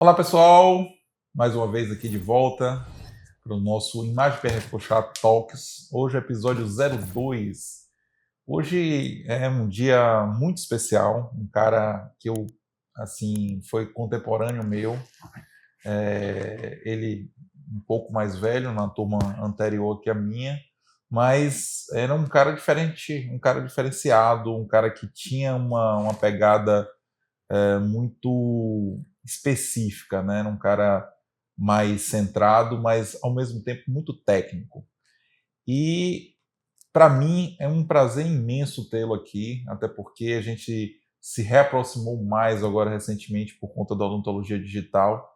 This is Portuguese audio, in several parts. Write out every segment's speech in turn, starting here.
Olá pessoal, mais uma vez aqui de volta para o nosso Imagem Perfuxar Talks. Hoje é episódio 02. Hoje é um dia muito especial, um cara que foi contemporâneo meu, ele um pouco mais velho, na turma anterior que a minha, mas era um cara diferente, um cara diferenciado, um cara que tinha uma pegada muito específica, né? Era um cara mais centrado, mas ao mesmo tempo muito técnico. E para mim é um prazer imenso tê-lo aqui, até porque a gente se reaproximou mais agora recentemente por conta da odontologia digital.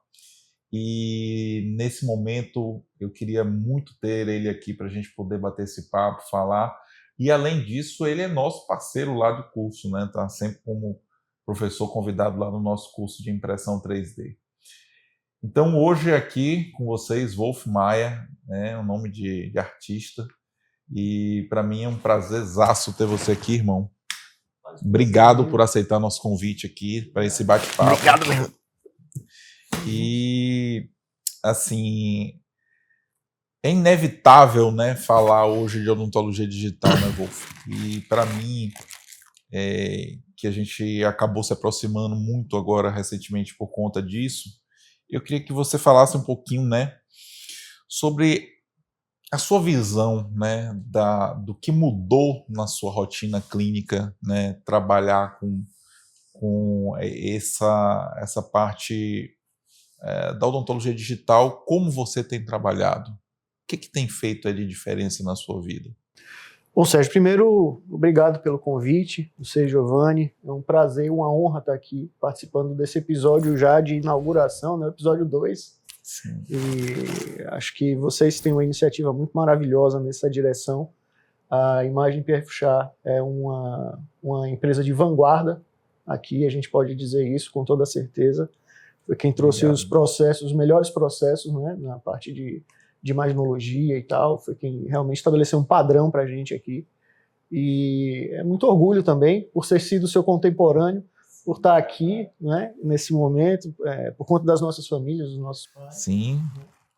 E nesse momento eu queria muito ter ele aqui para a gente poder bater esse papo, falar. E além disso, ele é nosso parceiro lá do curso, né? Tá sempre como professor convidado lá no nosso curso de impressão 3D. Então hoje aqui com vocês, Wolf Maia, né? Um nome de artista. E para mim é um prazerzaço ter você aqui, irmão. Obrigado por aceitar nosso convite aqui para esse bate-papo. Obrigado, meu irmão. E assim, é inevitável, né, falar hoje de odontologia digital, né, Wolf? E para mim, que a gente acabou se aproximando muito agora recentemente por conta disso, eu queria que você falasse um pouquinho, né, sobre a sua visão, né, do que mudou na sua rotina clínica, né, trabalhar com essa parte da odontologia digital, como você tem trabalhado? O que tem feito aí de diferença na sua vida? Bom, Sérgio, primeiro, obrigado pelo convite, você, Giovanni. É um prazer, uma honra estar aqui participando desse episódio já de inauguração, né, episódio 2. Sim. E acho que vocês têm uma iniciativa muito maravilhosa nessa direção. A Imagem Perfuxar é uma empresa de vanguarda aqui, a gente pode dizer isso com toda certeza. Foi quem trouxe os processos, os melhores processos, né, na parte de imaginologia e tal, foi quem realmente estabeleceu um padrão para a gente aqui. E é muito orgulho também por ter sido seu contemporâneo, por estar aqui, né, nesse momento, por conta das nossas famílias, dos nossos pais. Sim,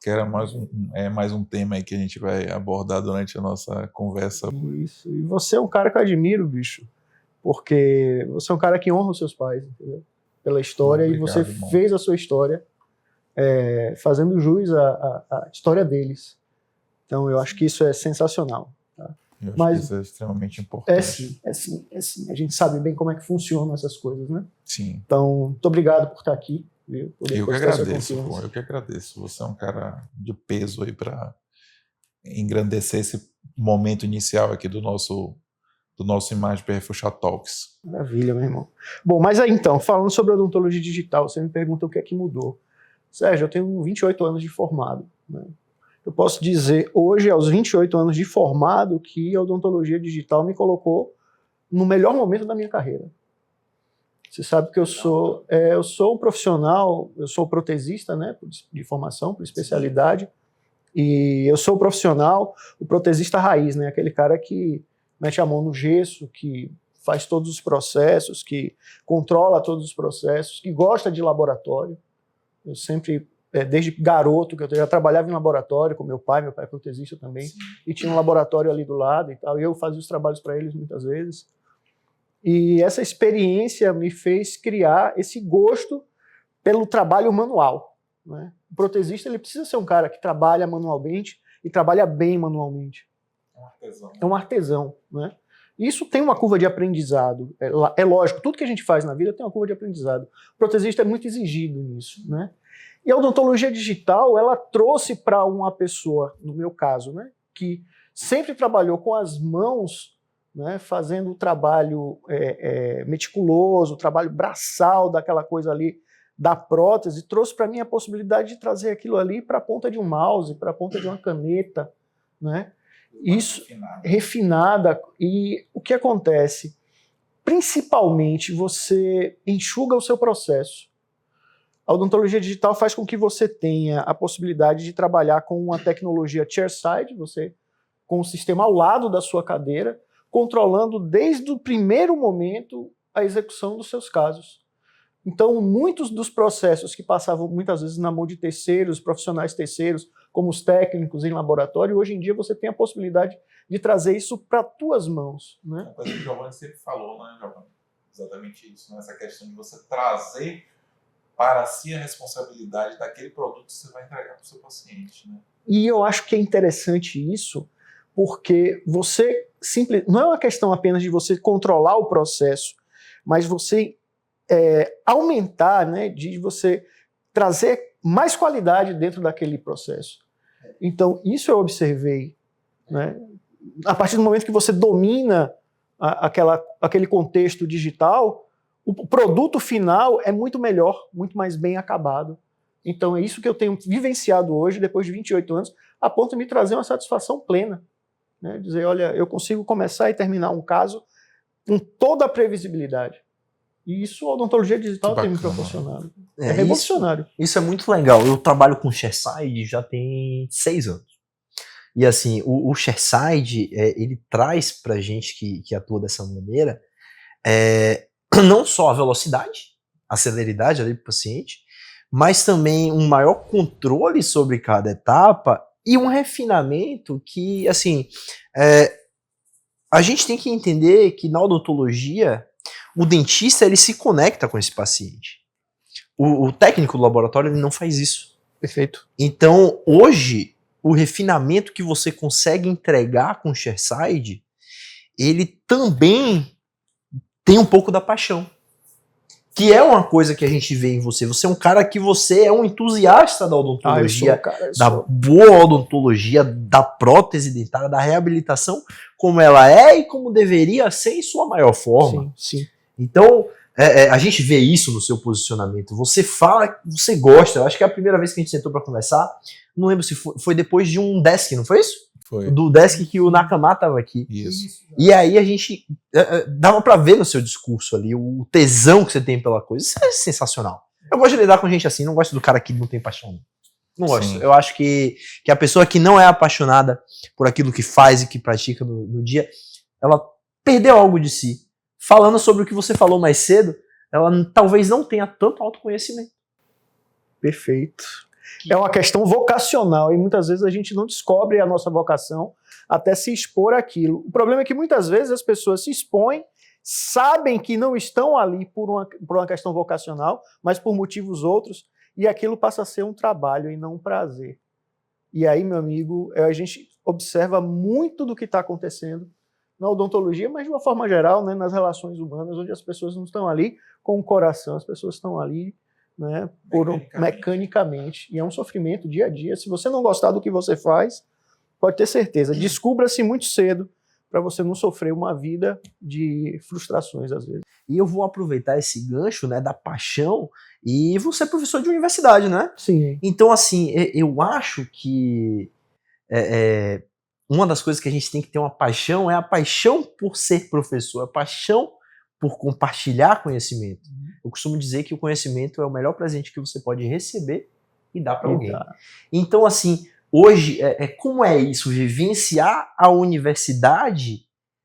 que era mais um tema aí que a gente vai abordar durante a nossa conversa. Isso, e você é um cara que eu admiro, bicho, porque você é um cara que honra os seus pais, entendeu? Pela história. Obrigado, e você fez a sua história fazendo jus à história deles. Então eu acho que isso é sensacional. Tá? Eu acho que isso é extremamente importante. É sim. A gente sabe bem como é que funcionam essas coisas, né? Sim. Então, muito obrigado por estar aqui. Viu? Eu que agradeço. Você é um cara de peso aí para engrandecer esse momento inicial aqui do nosso Imagem Perfuxar Talks. Maravilha, meu irmão. Bom, mas aí então, falando sobre odontologia digital, você me pergunta o que é que mudou. Sérgio, eu tenho 28 anos de formado, né? Eu posso dizer hoje, aos 28 anos de formado, que a odontologia digital me colocou no melhor momento da minha carreira. Você sabe que eu sou um profissional, eu sou protesista, né, de formação, por especialidade, e eu sou o protesista raiz, né, aquele cara que mete a mão no gesso, que faz todos os processos, que controla todos os processos, que gosta de laboratório. Eu sempre, desde garoto, que eu já trabalhava em laboratório com meu pai é protesista também, sim, e tinha um laboratório ali do lado e tal, e eu fazia os trabalhos para eles muitas vezes. E essa experiência me fez criar esse gosto pelo trabalho manual, né? O protesista, ele precisa ser um cara que trabalha manualmente e trabalha bem manualmente. É um artesão, né? Isso tem uma curva de aprendizado. É lógico, tudo que a gente faz na vida tem uma curva de aprendizado. O protesista é muito exigido nisso, né? E a odontologia digital, ela trouxe para uma pessoa, no meu caso, né, que sempre trabalhou com as mãos, né, fazendo o trabalho meticuloso, o trabalho braçal daquela coisa ali da prótese, trouxe para mim a possibilidade de trazer aquilo ali para a ponta de um mouse, para a ponta de uma caneta, né? Isso refinada. E o que acontece? Principalmente você enxuga o seu processo. A odontologia digital faz com que você tenha a possibilidade de trabalhar com uma tecnologia chairside, você com um sistema ao lado da sua cadeira, controlando desde o primeiro momento a execução dos seus casos. Então, muitos dos processos que passavam muitas vezes na mão de terceiros, profissionais terceiros, como os técnicos em laboratório, hoje em dia você tem a possibilidade de trazer isso para as tuas mãos. Né? Uma coisa que o Giovanni sempre falou, né, Giovanni? Exatamente isso, né? Essa questão de você trazer para si a responsabilidade daquele produto que você vai entregar para o seu paciente. Né? E eu acho que é interessante isso, porque você não é uma questão apenas de você controlar o processo, mas você aumentar, né, de você trazer mais qualidade dentro daquele processo. Então, isso eu observei. Né? A partir do momento que você domina aquele contexto digital, o produto final é muito melhor, muito mais bem acabado. Então é isso que eu tenho vivenciado hoje, depois de 28 anos, a ponto de me trazer uma satisfação plena. Né? Dizer, olha, eu consigo começar e terminar um caso com toda a previsibilidade. E isso a odontologia digital tem me proporcionado. É revolucionário. Isso é muito legal. Eu trabalho com Chairside já tem 6 anos. E assim, o Chairside, ele traz pra gente que atua dessa maneira, não só a velocidade, a celeridade ali para o paciente, mas também um maior controle sobre cada etapa e um refinamento que, assim, a gente tem que entender que na odontologia, o dentista ele se conecta com esse paciente. O técnico do laboratório ele não faz isso. Perfeito. Então, hoje, o refinamento que você consegue entregar com o Chairside, ele também tem um pouco da paixão, que é uma coisa que a gente vê em você. Você é um cara que você é um entusiasta da odontologia, da boa odontologia, da prótese dentária, da reabilitação, como ela é e como deveria ser em sua maior forma. Sim, sim. Então, a gente vê isso no seu posicionamento. Você fala que você gosta. Eu acho que é a primeira vez que a gente sentou para conversar, não lembro se foi depois de um desk, não foi isso? Foi. Do desk que o Nakama estava aqui. Isso. E aí a gente dava pra ver no seu discurso ali o tesão que você tem pela coisa. Isso é sensacional. Eu gosto de lidar com gente assim, não gosto do cara que não tem paixão. Não gosto. Sim. Eu acho que a pessoa que não é apaixonada por aquilo que faz e que pratica no dia, ela perdeu algo de si. Falando sobre o que você falou mais cedo, ela talvez não tenha tanto autoconhecimento. Perfeito. É uma questão vocacional e muitas vezes a gente não descobre a nossa vocação até se expor àquilo. O problema é que muitas vezes as pessoas se expõem, sabem que não estão ali por uma questão vocacional, mas por motivos outros, e aquilo passa a ser um trabalho e não um prazer. E aí, meu amigo, a gente observa muito do que está acontecendo na odontologia, mas de uma forma geral, né, nas relações humanas, onde as pessoas não estão ali com o coração, as pessoas estão ali, né, mecanicamente. E é um sofrimento dia a dia. Se você não gostar do que você faz, pode ter certeza, descubra-se muito cedo para você não sofrer uma vida de frustrações, às vezes. E eu vou aproveitar esse gancho, né, da paixão, e você é professor de universidade, né? Sim. Então, assim, eu acho que uma das coisas que a gente tem que ter uma paixão é a paixão por ser professor, a paixão por compartilhar conhecimento. Eu costumo dizer que o conhecimento é o melhor presente que você pode receber e dar para alguém. Então, assim, hoje, como é isso? Vivenciar a universidade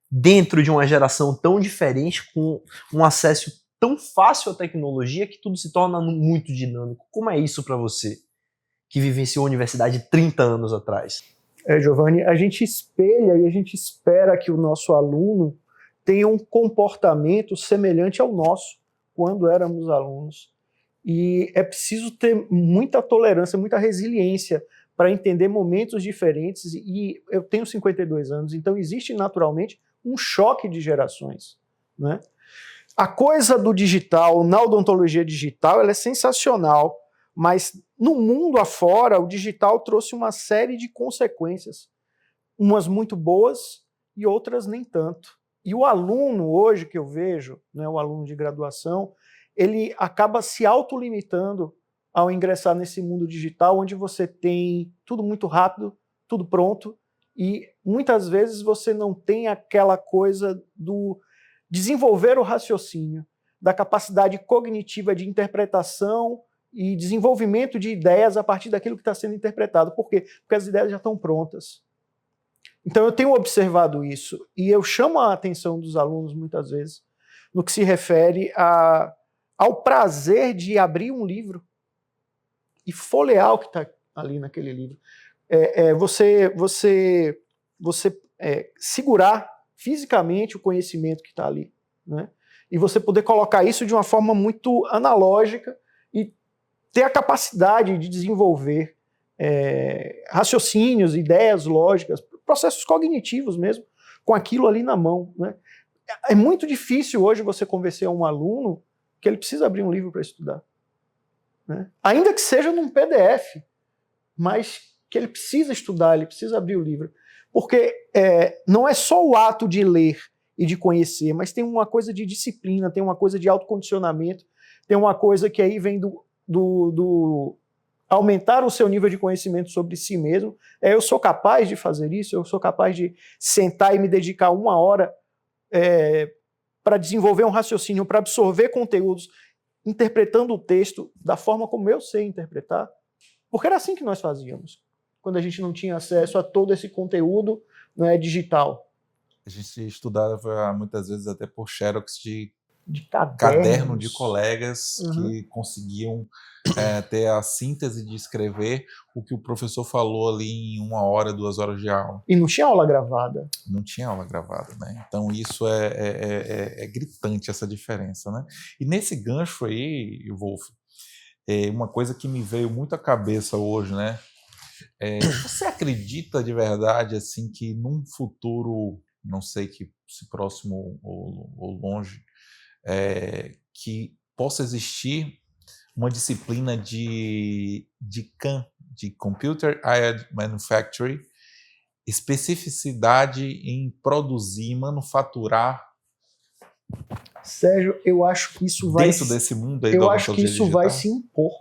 dentro de uma geração tão diferente, com um acesso tão fácil à tecnologia, que tudo se torna muito dinâmico. Como é isso para você, que vivenciou a universidade 30 anos atrás? Giovanni, a gente espelha e a gente espera que o nosso aluno tenha um comportamento semelhante ao nosso, quando éramos alunos. E é preciso ter muita tolerância, muita resiliência para entender momentos diferentes. E eu tenho 52 anos, então existe naturalmente um choque de gerações, né? A coisa do digital, na odontologia digital, ela é sensacional, mas no mundo afora, o digital trouxe uma série de consequências, umas muito boas e outras nem tanto. E o aluno hoje que eu vejo, né, o aluno de graduação, ele acaba se autolimitando ao ingressar nesse mundo digital, onde você tem tudo muito rápido, tudo pronto, e muitas vezes você não tem aquela coisa do desenvolver o raciocínio, da capacidade cognitiva de interpretação e desenvolvimento de ideias a partir daquilo que está sendo interpretado. Por quê? Porque as ideias já estão prontas. Então eu tenho observado isso, e eu chamo a atenção dos alunos muitas vezes no que se refere ao prazer de abrir um livro e folhear o que está ali naquele livro. Você segurar fisicamente o conhecimento que está ali, né? E você poder colocar isso de uma forma muito analógica e ter a capacidade de desenvolver raciocínios, ideias lógicas, processos cognitivos mesmo, com aquilo ali na mão, né? É muito difícil hoje você convencer um aluno que ele precisa abrir um livro para estudar, né? Ainda que seja num PDF, mas que ele precisa estudar, ele precisa abrir o livro. Porque não é só o ato de ler e de conhecer, mas tem uma coisa de disciplina, tem uma coisa de autocondicionamento, tem uma coisa que aí vem do aumentar o seu nível de conhecimento sobre si mesmo. Eu sou capaz de fazer isso, eu sou capaz de sentar e me dedicar 1 hora para desenvolver um raciocínio, para absorver conteúdos, interpretando o texto da forma como eu sei interpretar. Porque era assim que nós fazíamos, quando a gente não tinha acesso a todo esse conteúdo, né, digital. A gente estudava muitas vezes até por xerox de caderno caderno de colegas que conseguiam ter a síntese de escrever o que o professor falou ali em 1 hora, 2 horas de aula. E não tinha aula gravada. Não tinha aula gravada, né? Então isso é gritante, essa diferença, né? E nesse gancho aí, Wolf, uma coisa que me veio muito à cabeça hoje, né? Você acredita de verdade assim que num futuro, não sei se próximo ou longe, que possa existir uma disciplina de CAM, de Computer Aided Manufacturing, especificidade em produzir, manufaturar? Sérgio, eu acho que isso vai... Dentro desse mundo aí da eu acho que isso digital? vai se impor.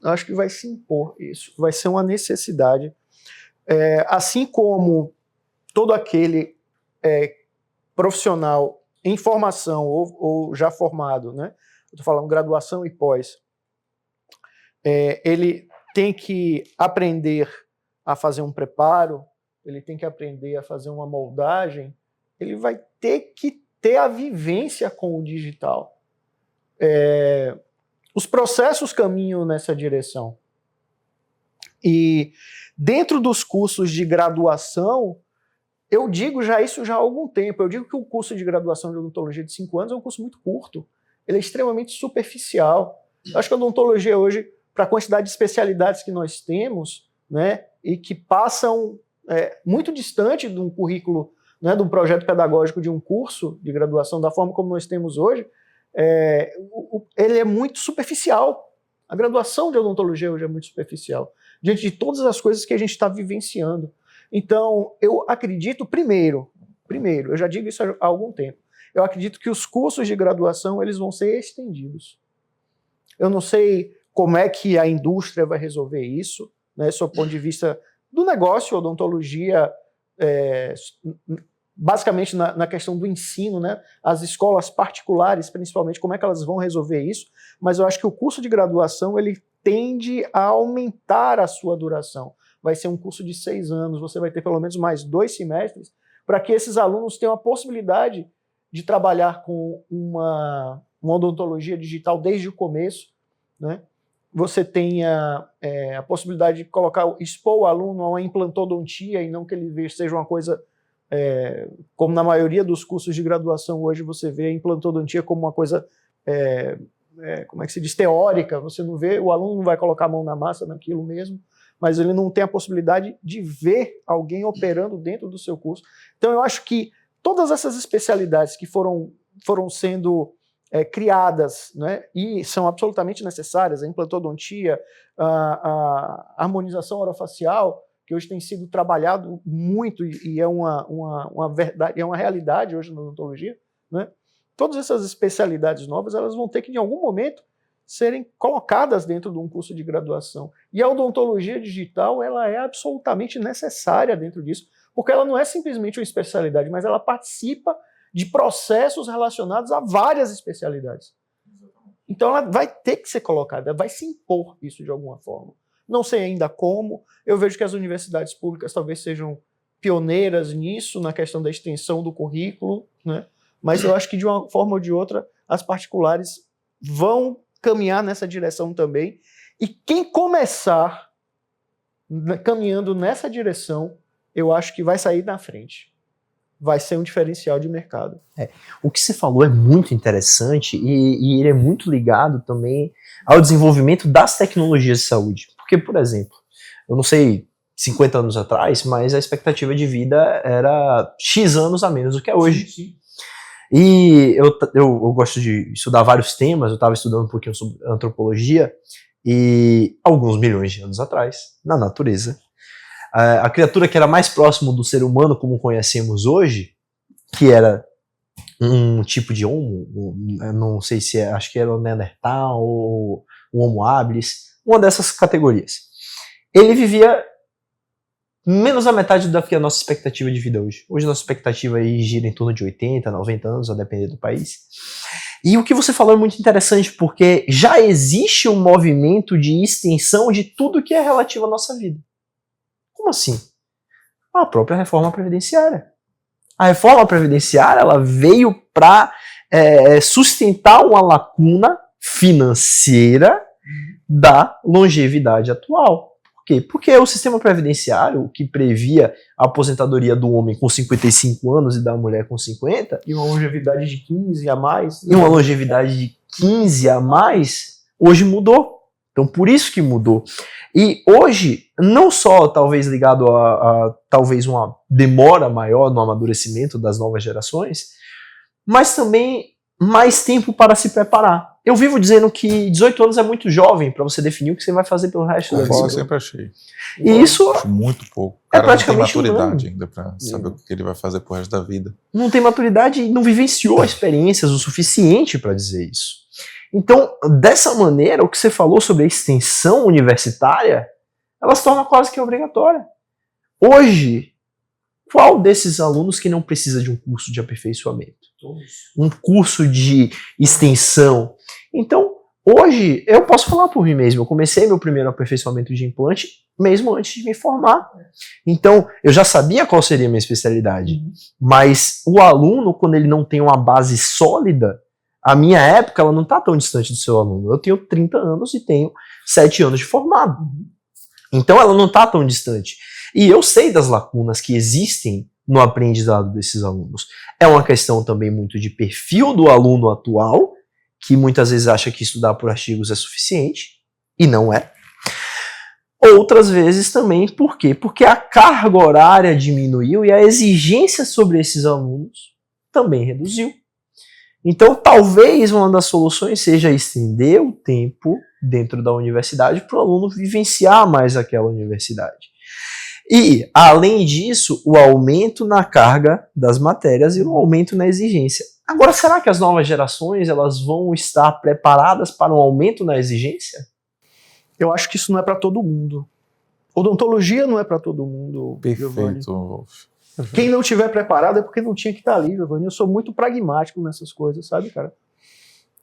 Eu acho que vai se impor isso. Vai ser uma necessidade. Assim como todo aquele profissional em formação ou já formado, né? Estou falando graduação e pós, ele tem que aprender a fazer um preparo, ele tem que aprender a fazer uma moldagem, ele vai ter que ter a vivência com o digital. Os processos caminham nessa direção. E dentro dos cursos de graduação, eu digo isso já há algum tempo. Eu digo que o curso de graduação de odontologia de 5 anos é um curso muito curto. Ele é extremamente superficial. Eu acho que a odontologia hoje, para a quantidade de especialidades que nós temos, né, e que passam muito distante de um currículo, né, de um projeto pedagógico de um curso de graduação, da forma como nós temos hoje, ele é muito superficial. A graduação de odontologia hoje é muito superficial, diante de todas as coisas que a gente está vivenciando. Então, eu acredito, primeiro, eu já digo isso há algum tempo, eu acredito que os cursos de graduação eles vão ser estendidos. Eu não sei como é que a indústria vai resolver isso, né, sob o ponto de vista do negócio, odontologia, basicamente na questão do ensino, né, as escolas particulares, principalmente, como é que elas vão resolver isso, mas eu acho que o curso de graduação ele tende a aumentar a sua duração. Vai ser um curso de 6 anos, você vai ter pelo menos mais 2 semestres, para que esses alunos tenham a possibilidade de trabalhar com uma odontologia digital desde o começo, né? Você tenha a possibilidade de expor o aluno a uma implantodontia e não que ele seja uma coisa, como na maioria dos cursos de graduação hoje você vê a implantodontia como uma coisa, como é que se diz, teórica. Você não vê, o aluno não vai colocar a mão na massa naquilo mesmo, mas ele não tem a possibilidade de ver alguém operando dentro do seu curso. Então eu acho que todas essas especialidades que foram sendo criadas, né, e são absolutamente necessárias, a implantodontia, a harmonização orofacial, que hoje tem sido trabalhado muito e é uma verdade, é uma realidade hoje na odontologia, né? Todas essas especialidades novas elas vão ter que, em algum momento, serem colocadas dentro de um curso de graduação. E a odontologia digital ela é absolutamente necessária dentro disso, porque ela não é simplesmente uma especialidade, mas ela participa de processos relacionados a várias especialidades. Então ela vai ter que ser colocada, vai se impor isso de alguma forma. Não sei ainda como, eu vejo que as universidades públicas talvez sejam pioneiras nisso, na questão da extensão do currículo, né? Mas eu acho que de uma forma ou de outra, as particulares vão caminhar nessa direção também. E quem começar caminhando nessa direção, eu acho que vai sair na frente. Vai ser um diferencial de mercado. O que você falou é muito interessante e ele é muito ligado também ao desenvolvimento das tecnologias de saúde. Porque, por exemplo, eu não sei 50 anos atrás, mas a expectativa de vida era X anos a menos do que é hoje. Sim. E eu gosto de estudar vários temas, eu estava estudando um pouquinho sobre antropologia, e alguns milhões de anos atrás, na natureza, a criatura que era mais próximo do ser humano como conhecemos hoje, que era um tipo de homo, não sei se acho que era o Neandertal ou o Homo habilis, uma dessas categorias. Ele vivia menos da metade do que a nossa expectativa de vida hoje. Hoje a nossa expectativa aí gira em torno de 80, 90 anos, a depender do país. E o que você falou é muito interessante, porque já existe um movimento de extensão de tudo que é relativo à nossa vida. Como assim? A própria reforma previdenciária. A reforma previdenciária ela veio para sustentar uma lacuna financeira da longevidade atual. Por quê? Porque o sistema previdenciário, que previa a aposentadoria do homem com 55 anos e da mulher com 50... E uma longevidade de 15 a mais. E uma longevidade de 15 a mais, hoje mudou. Então, por isso que mudou. E hoje, não só talvez ligado a talvez uma demora maior no amadurecimento das novas gerações, mas também mais tempo para se preparar. Eu vivo dizendo que 18 anos é muito jovem para você definir o que você vai fazer pelo resto da vida. Eu sempre achei. E isso Acho muito pouco. O é cara praticamente não tem um maturidade ano. ainda para saber o que ele vai fazer pro resto da vida. Não tem maturidade e não vivenciou experiências o suficiente para dizer isso. Então, dessa maneira, o que você falou sobre a extensão universitária, ela se torna quase que obrigatória. Hoje, qual desses alunos que não precisa de um curso de aperfeiçoamento? Um curso de extensão? Então, hoje, eu posso falar por mim mesmo. Eu comecei meu primeiro aperfeiçoamento de implante mesmo antes de me formar. Então, eu já sabia qual seria a minha especialidade. Mas o aluno, quando ele não tem uma base sólida, a minha época ela não está tão distante do seu aluno. Eu tenho 30 anos e tenho 7 anos de formado. Então, ela não está tão distante. E eu sei das lacunas que existem no aprendizado desses alunos. É uma questão também muito de perfil do aluno atual, que muitas vezes acha que estudar por artigos é suficiente, e não é. Outras vezes também, por quê? Porque a carga horária diminuiu e a exigência sobre esses alunos também reduziu. Então, talvez uma das soluções seja estender o tempo dentro da universidade para o aluno vivenciar mais aquela universidade. E, além disso, o aumento na carga das matérias e o aumento na exigência. Agora, será que as novas gerações elas vão estar preparadas para um aumento na exigência? Eu acho que isso não é para todo mundo. Odontologia não é para todo mundo, Giovanni. Perfeito, Wolf. Quem não estiver preparado é porque não tinha que estar ali, Giovanni. Eu sou muito pragmático nessas coisas, sabe, cara?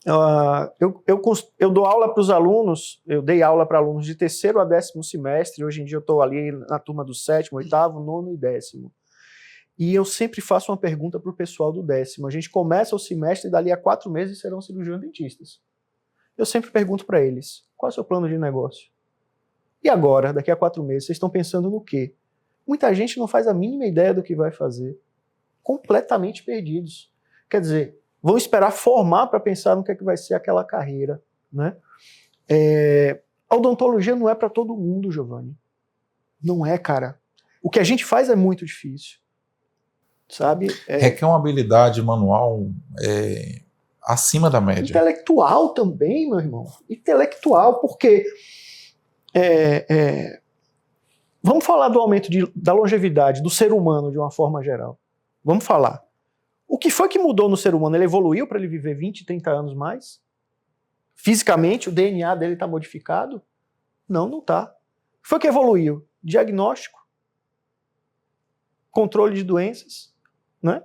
Eu dou aula para os alunos, eu dei aula para alunos de 3º a 10º semestre, hoje em dia eu estou ali na turma do 7º, 8º, 9º e 10º. E eu sempre faço uma pergunta para o pessoal do 10º. A gente começa o semestre e dali a 4 meses serão cirurgiões dentistas. Eu sempre pergunto para eles, qual é o seu plano de negócio? E agora, daqui a 4 meses, vocês estão pensando no quê? Muita gente não faz a mínima ideia do que vai fazer. Completamente perdidos. Quer dizer, vão esperar formar para pensar no que é que vai ser aquela carreira, né? A odontologia não é para todo mundo, Giovanni. Não é, cara. O que a gente faz é muito difícil, sabe? Requer uma habilidade manual acima da média. Intelectual também, meu irmão. Intelectual, porque vamos falar do aumento da longevidade do ser humano de uma forma geral. Vamos falar. O que foi que mudou no ser humano? Ele evoluiu para ele viver 20, 30 anos mais? Fisicamente, o DNA dele está modificado? Não, não está. O que foi que evoluiu? Diagnóstico, controle de doenças, né?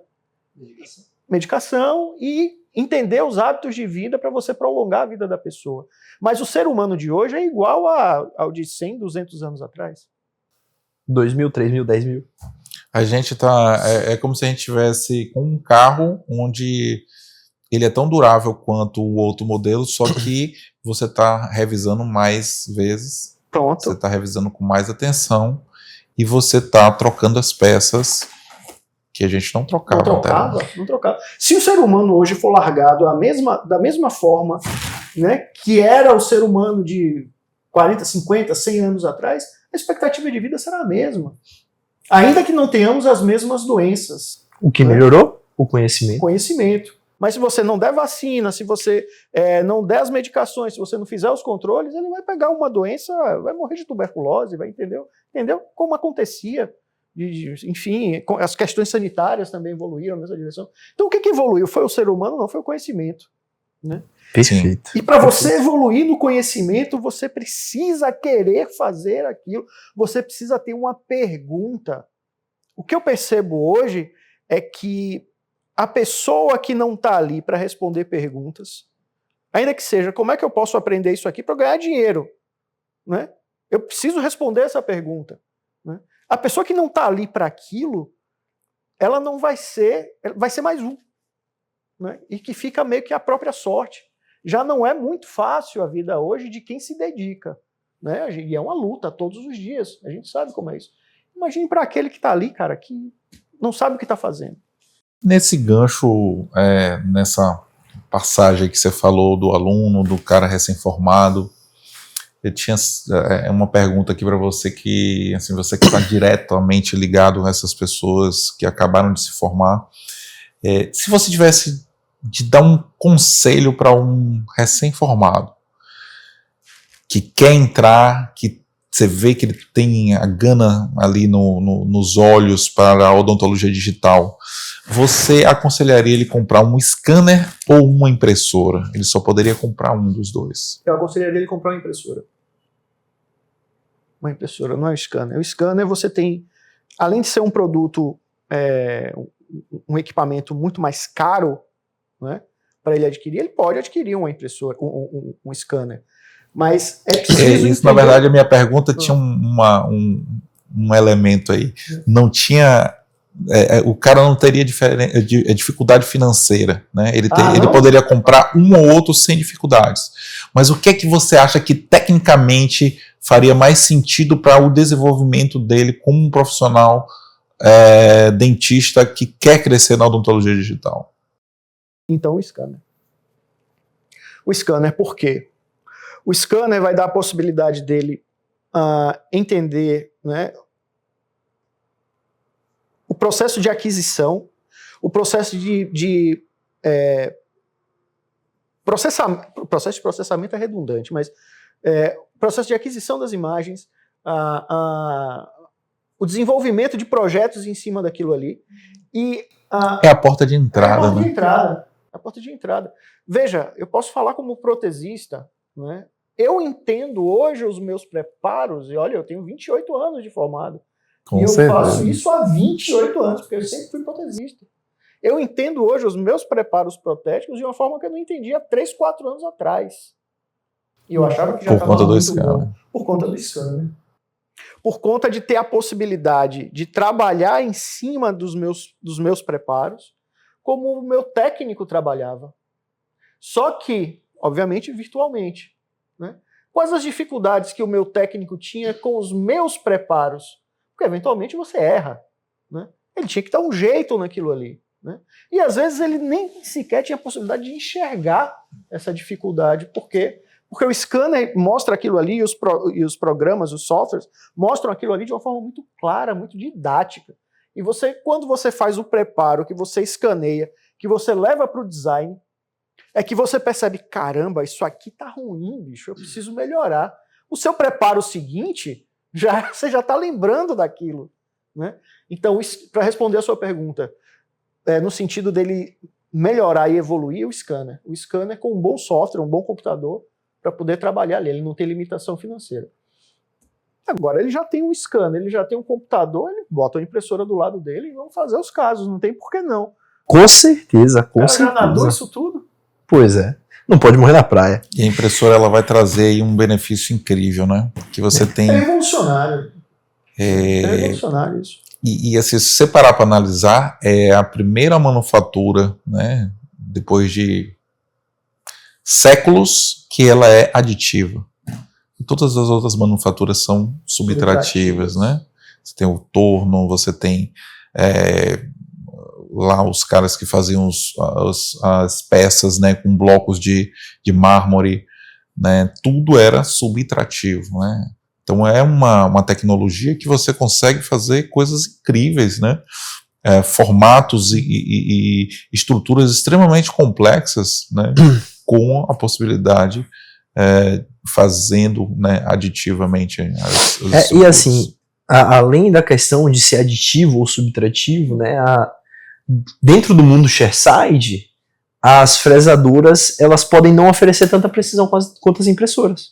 Medicação e entender os hábitos de vida para você prolongar a vida da pessoa. Mas o ser humano de hoje é igual ao de 100, 200 anos atrás. 2.000, 3.000, 10.000. A gente tá. É como se a gente tivesse com um carro onde ele é tão durável quanto o outro modelo, só que você está revisando mais vezes, Pronto. você está revisando com mais atenção e você está trocando as peças que a gente não trocava. Não trocava. Se o ser humano hoje for largado da mesma forma, né, que era o ser humano de 40, 50, 100 anos atrás, a expectativa de vida será a mesma. Ainda que não tenhamos as mesmas doenças. O que melhorou? O conhecimento. Conhecimento. Mas se você não der vacina, se você não der as medicações, se você não fizer os controles, ele vai pegar uma doença, vai morrer de tuberculose, entendeu como acontecia. Enfim, as questões sanitárias também evoluíram nessa direção. Então o que evoluiu? Foi o ser humano? Não, foi o conhecimento. Né? Perfeito. E para você evoluir no conhecimento, você precisa querer fazer aquilo, você precisa ter uma pergunta. O que eu percebo hoje é que a pessoa que não está ali para responder perguntas, ainda que seja, como é que eu posso aprender isso aqui para ganhar dinheiro? Né? Eu preciso responder essa pergunta. Né? A pessoa que não está ali para aquilo, ela não vai ser mais um. Né? E que fica meio que a própria sorte. Já não é muito fácil a vida hoje de quem se dedica. Né? E é uma luta todos os dias. A gente sabe como é isso. Imagine para aquele que está ali, cara, que não sabe o que está fazendo. Nesse gancho, nessa passagem que você falou do aluno, do cara recém-formado, eu tinha uma pergunta aqui para você que, assim, você que está diretamente ligado a essas pessoas que acabaram de se formar, se você tivesse de dar um conselho para um recém-formado que quer entrar, que você vê que ele tem a gana ali nos olhos para a odontologia digital, você aconselharia ele comprar um scanner ou uma impressora? Ele só poderia comprar um dos dois. Eu aconselharia ele comprar uma impressora. Uma impressora, não é o scanner. O scanner você tem, além de ser um produto, um equipamento muito mais caro, né, para ele adquirir, ele pode adquirir uma impressora, um scanner. Mas é preciso isso, na verdade, a minha pergunta tinha um elemento aí. Não tinha... o cara não teria dificuldade financeira, né? Ele poderia comprar um ou outro sem dificuldades. Mas o que é que você acha que tecnicamente faria mais sentido para o desenvolvimento dele como um profissional dentista que quer crescer na odontologia digital? Então o scanner. O scanner por quê? O scanner vai dar a possibilidade dele entender, né, o processo de aquisição, o processo de processamento. O processo de processamento é redundante, mas o processo de aquisição das imagens, o desenvolvimento de projetos em cima daquilo ali. E, é a porta de entrada. É a porta de entrada. A porta de entrada. Veja, eu posso falar como protesista, né? Eu entendo hoje os meus preparos, e olha, eu tenho 28 anos de formado. Com e eu certeza. faço isso há 28 anos, porque eu sempre fui protesista. Eu entendo hoje os meus preparos protéticos de uma forma que eu não entendia há 3, 4 anos atrás. E eu achava que já estava muito bom. Por conta do scanner. Por conta de ter a possibilidade de trabalhar em cima dos meus preparos, como o meu técnico trabalhava. Só que, obviamente, virtualmente. Né? Quais as dificuldades que o meu técnico tinha com os meus preparos? Porque, eventualmente, você erra. Né? Ele tinha que dar um jeito naquilo ali. Né? E, às vezes, ele nem sequer tinha a possibilidade de enxergar essa dificuldade. Porque o scanner mostra aquilo ali e os programas, os softwares, mostram aquilo ali de uma forma muito clara, muito didática. E você, quando você faz o preparo, que você escaneia, que você leva para o design, é que você percebe, caramba, isso aqui tá ruim, bicho, eu preciso melhorar. O seu preparo seguinte, você já está lembrando daquilo. Né? Então, para responder a sua pergunta, no sentido dele melhorar e evoluir, o scanner com um bom software, um bom computador, para poder trabalhar ali, ele não tem limitação financeira. Agora, ele já tem um scanner, ele já tem um computador, ele bota a impressora do lado dele e vamos fazer os casos, não tem por que não. Com certeza, com certeza. Já nadou isso tudo? Pois é. Não pode morrer na praia. E a impressora ela vai trazer aí um benefício incrível, né? Que você tem... É revolucionário. É revolucionário isso. E assim, se você parar para analisar, é a primeira manufatura, né, depois de séculos, que ela é aditiva. E todas as outras manufaturas são subtrativas, né? Você tem o torno, você tem lá os caras que faziam as peças, né, com blocos de mármore, né? Tudo era subtrativo, né? Então é uma tecnologia que você consegue fazer coisas incríveis, né? Formatos e estruturas extremamente complexas, né? Com a possibilidade fazendo, né, aditivamente as e assim, além da questão de ser aditivo ou subtrativo, né, dentro do mundo chairside, as fresadoras elas podem não oferecer tanta precisão quanto as impressoras.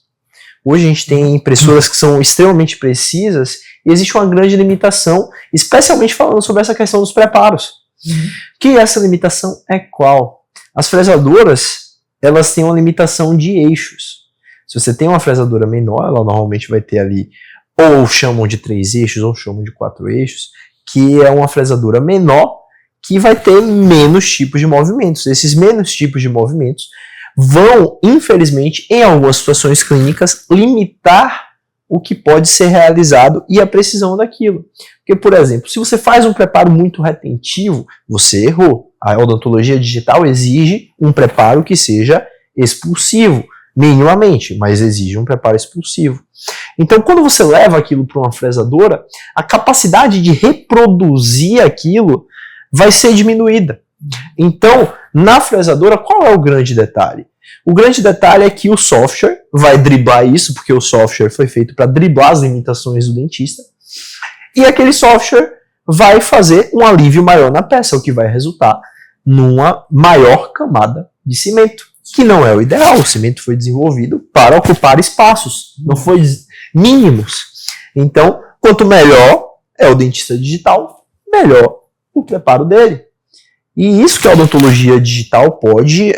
Hoje a gente tem impressoras que são extremamente precisas e existe uma grande limitação, especialmente falando sobre essa questão dos preparos. Que essa limitação é qual? As fresadoras, elas têm uma limitação de eixos. Se você tem uma fresadora menor, ela normalmente vai ter ali, ou chamam de 3 eixos, ou chamam de 4 eixos, que é uma fresadora menor, que vai ter menos tipos de movimentos. Esses menos tipos de movimentos vão, infelizmente, em algumas situações clínicas, limitar o que pode ser realizado e a precisão daquilo. Porque, por exemplo, se você faz um preparo muito retentivo, você errou. A odontologia digital exige um preparo que seja expulsivo, minimamente, mas exige um preparo expulsivo. Então, quando você leva aquilo para uma fresadora, a capacidade de reproduzir aquilo vai ser diminuída. Então, na fresadora, qual é o grande detalhe? O grande detalhe é que o software vai driblar isso, porque o software foi feito para driblar as limitações do dentista, e aquele software vai fazer um alívio maior na peça, o que vai resultar numa maior camada de cimento, que não é o ideal. O cimento foi desenvolvido para ocupar espaços, não foi mínimos. Então, quanto melhor é o dentista digital, melhor o preparo dele. E isso que a odontologia digital pode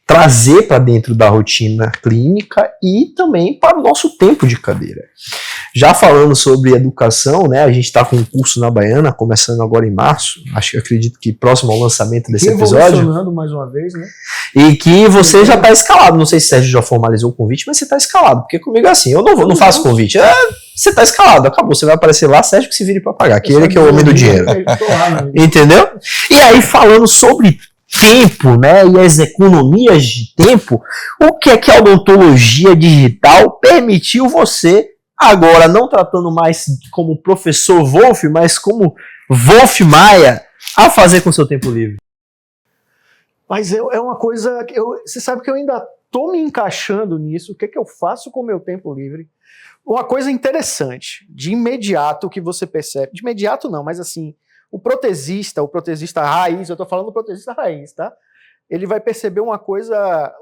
trazer para dentro da rotina clínica e também para o nosso tempo de cadeira. Já falando sobre educação, né, a gente está com um curso na Baiana, começando agora em março, acredito que próximo ao lançamento desse episódio. Evolucionando mais uma vez, né? E que você já está escalado. Não sei se o Sérgio já formalizou o convite, mas você está escalado. Porque comigo é assim, eu não faço convite. Você está escalado, acabou. Você vai aparecer lá, Sérgio que se vire para pagar, que ele que é o homem do dinheiro. Entendeu? E aí, falando sobre tempo, né, e as economias de tempo, o que é que a odontologia digital permitiu você, agora não tratando mais como professor Wolf, mas como Wolf Maia, a fazer com seu tempo livre? Mas é uma coisa que você sabe que eu ainda estou me encaixando nisso. O que é que eu faço com o meu tempo livre? Uma coisa interessante, de imediato que você percebe, de imediato não, mas assim, o protesista raiz, eu estou falando do protesista raiz, tá? Ele vai perceber uma coisa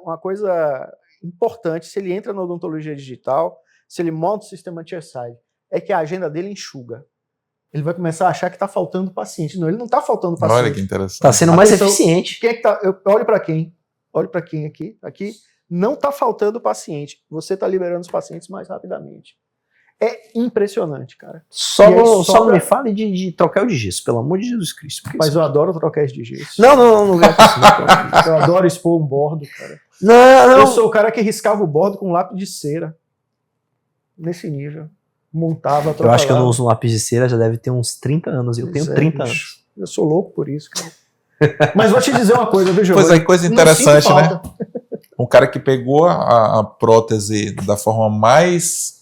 importante se ele entra na odontologia digital, se ele monta o sistema chairside, é que a agenda dele enxuga. Ele vai começar a achar que está faltando paciente. Não, ele não está faltando paciente. Olha que interessante. Está sendo mais eficiente. Quem é que tá? Eu olho para quem? Olho para quem aqui? Aqui não está faltando paciente. Você está liberando os pacientes mais rapidamente. É impressionante, cara. Só não me fale de trocar o de gesso, pelo amor de Jesus Cristo. Mas eu adoro trocar esse de gesso. Não. Eu adoro expor um bordo, cara. Não. Eu sou o cara que riscava o bordo com lápis de cera. Nesse nível. Montava, eu acho que eu não uso um lápis de cera, já deve ter uns 30 anos. Eu tenho 30 anos. Eu sou louco por isso, cara. Mas vou te dizer uma coisa, viu, Giovanni? Pois é, coisa interessante, né? Um cara que pegou a prótese da forma mais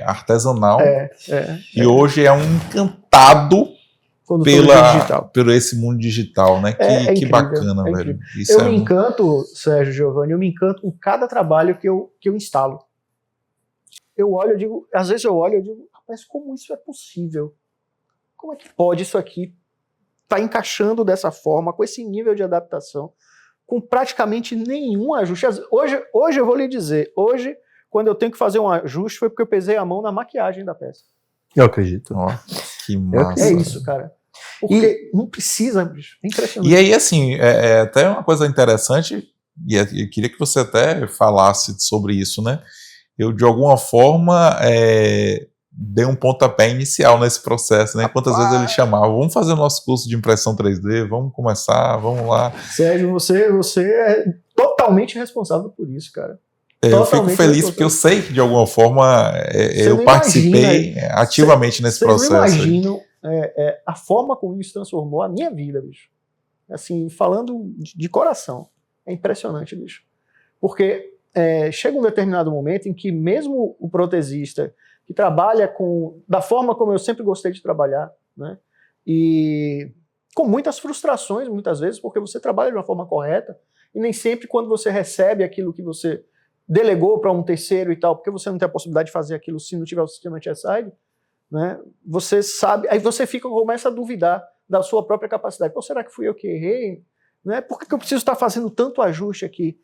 artesanal e hoje é um encantado pelo esse mundo digital, né? Que bacana, velho. Isso eu me encanto, Sérgio, Giovanni, eu me encanto com cada trabalho que eu instalo. Eu olho, eu digo, às vezes eu olho e digo, rapaz, como isso é possível? Como é que pode isso aqui estar encaixando dessa forma, com esse nível de adaptação, com praticamente nenhum ajuste? Hoje eu vou lhe dizer, quando eu tenho que fazer um ajuste, foi porque eu pesei a mão na maquiagem da peça. Eu acredito. Ó, que massa. É isso, cara. Porque não precisa, bicho. É impressionante. E aí, assim, até uma coisa interessante, e eu queria que você até falasse sobre isso, né? Eu, de alguma forma, dei um pontapé inicial nesse processo, né? Quantas vezes ele chamava, vamos fazer o nosso curso de impressão 3D, vamos começar, vamos lá. Sérgio, você é totalmente responsável por isso, cara. Eu fico feliz porque eu sei que de alguma forma eu participei ativamente nesse processo. Vocês não imaginam a forma como isso transformou a minha vida, bicho. Assim, falando de coração. É impressionante, bicho. Porque chega um determinado momento em que mesmo o protesista que trabalha da forma como eu sempre gostei de trabalhar, né? E com muitas frustrações, muitas vezes, porque você trabalha de uma forma correta e nem sempre quando você recebe aquilo que você delegou para um terceiro e tal, porque você não tem a possibilidade de fazer aquilo se não tiver o sistema anti-side, né? Você sabe, aí você começa a duvidar da sua própria capacidade. Pô, será que fui eu que errei? Né? Por que eu preciso estar fazendo tanto ajuste aqui?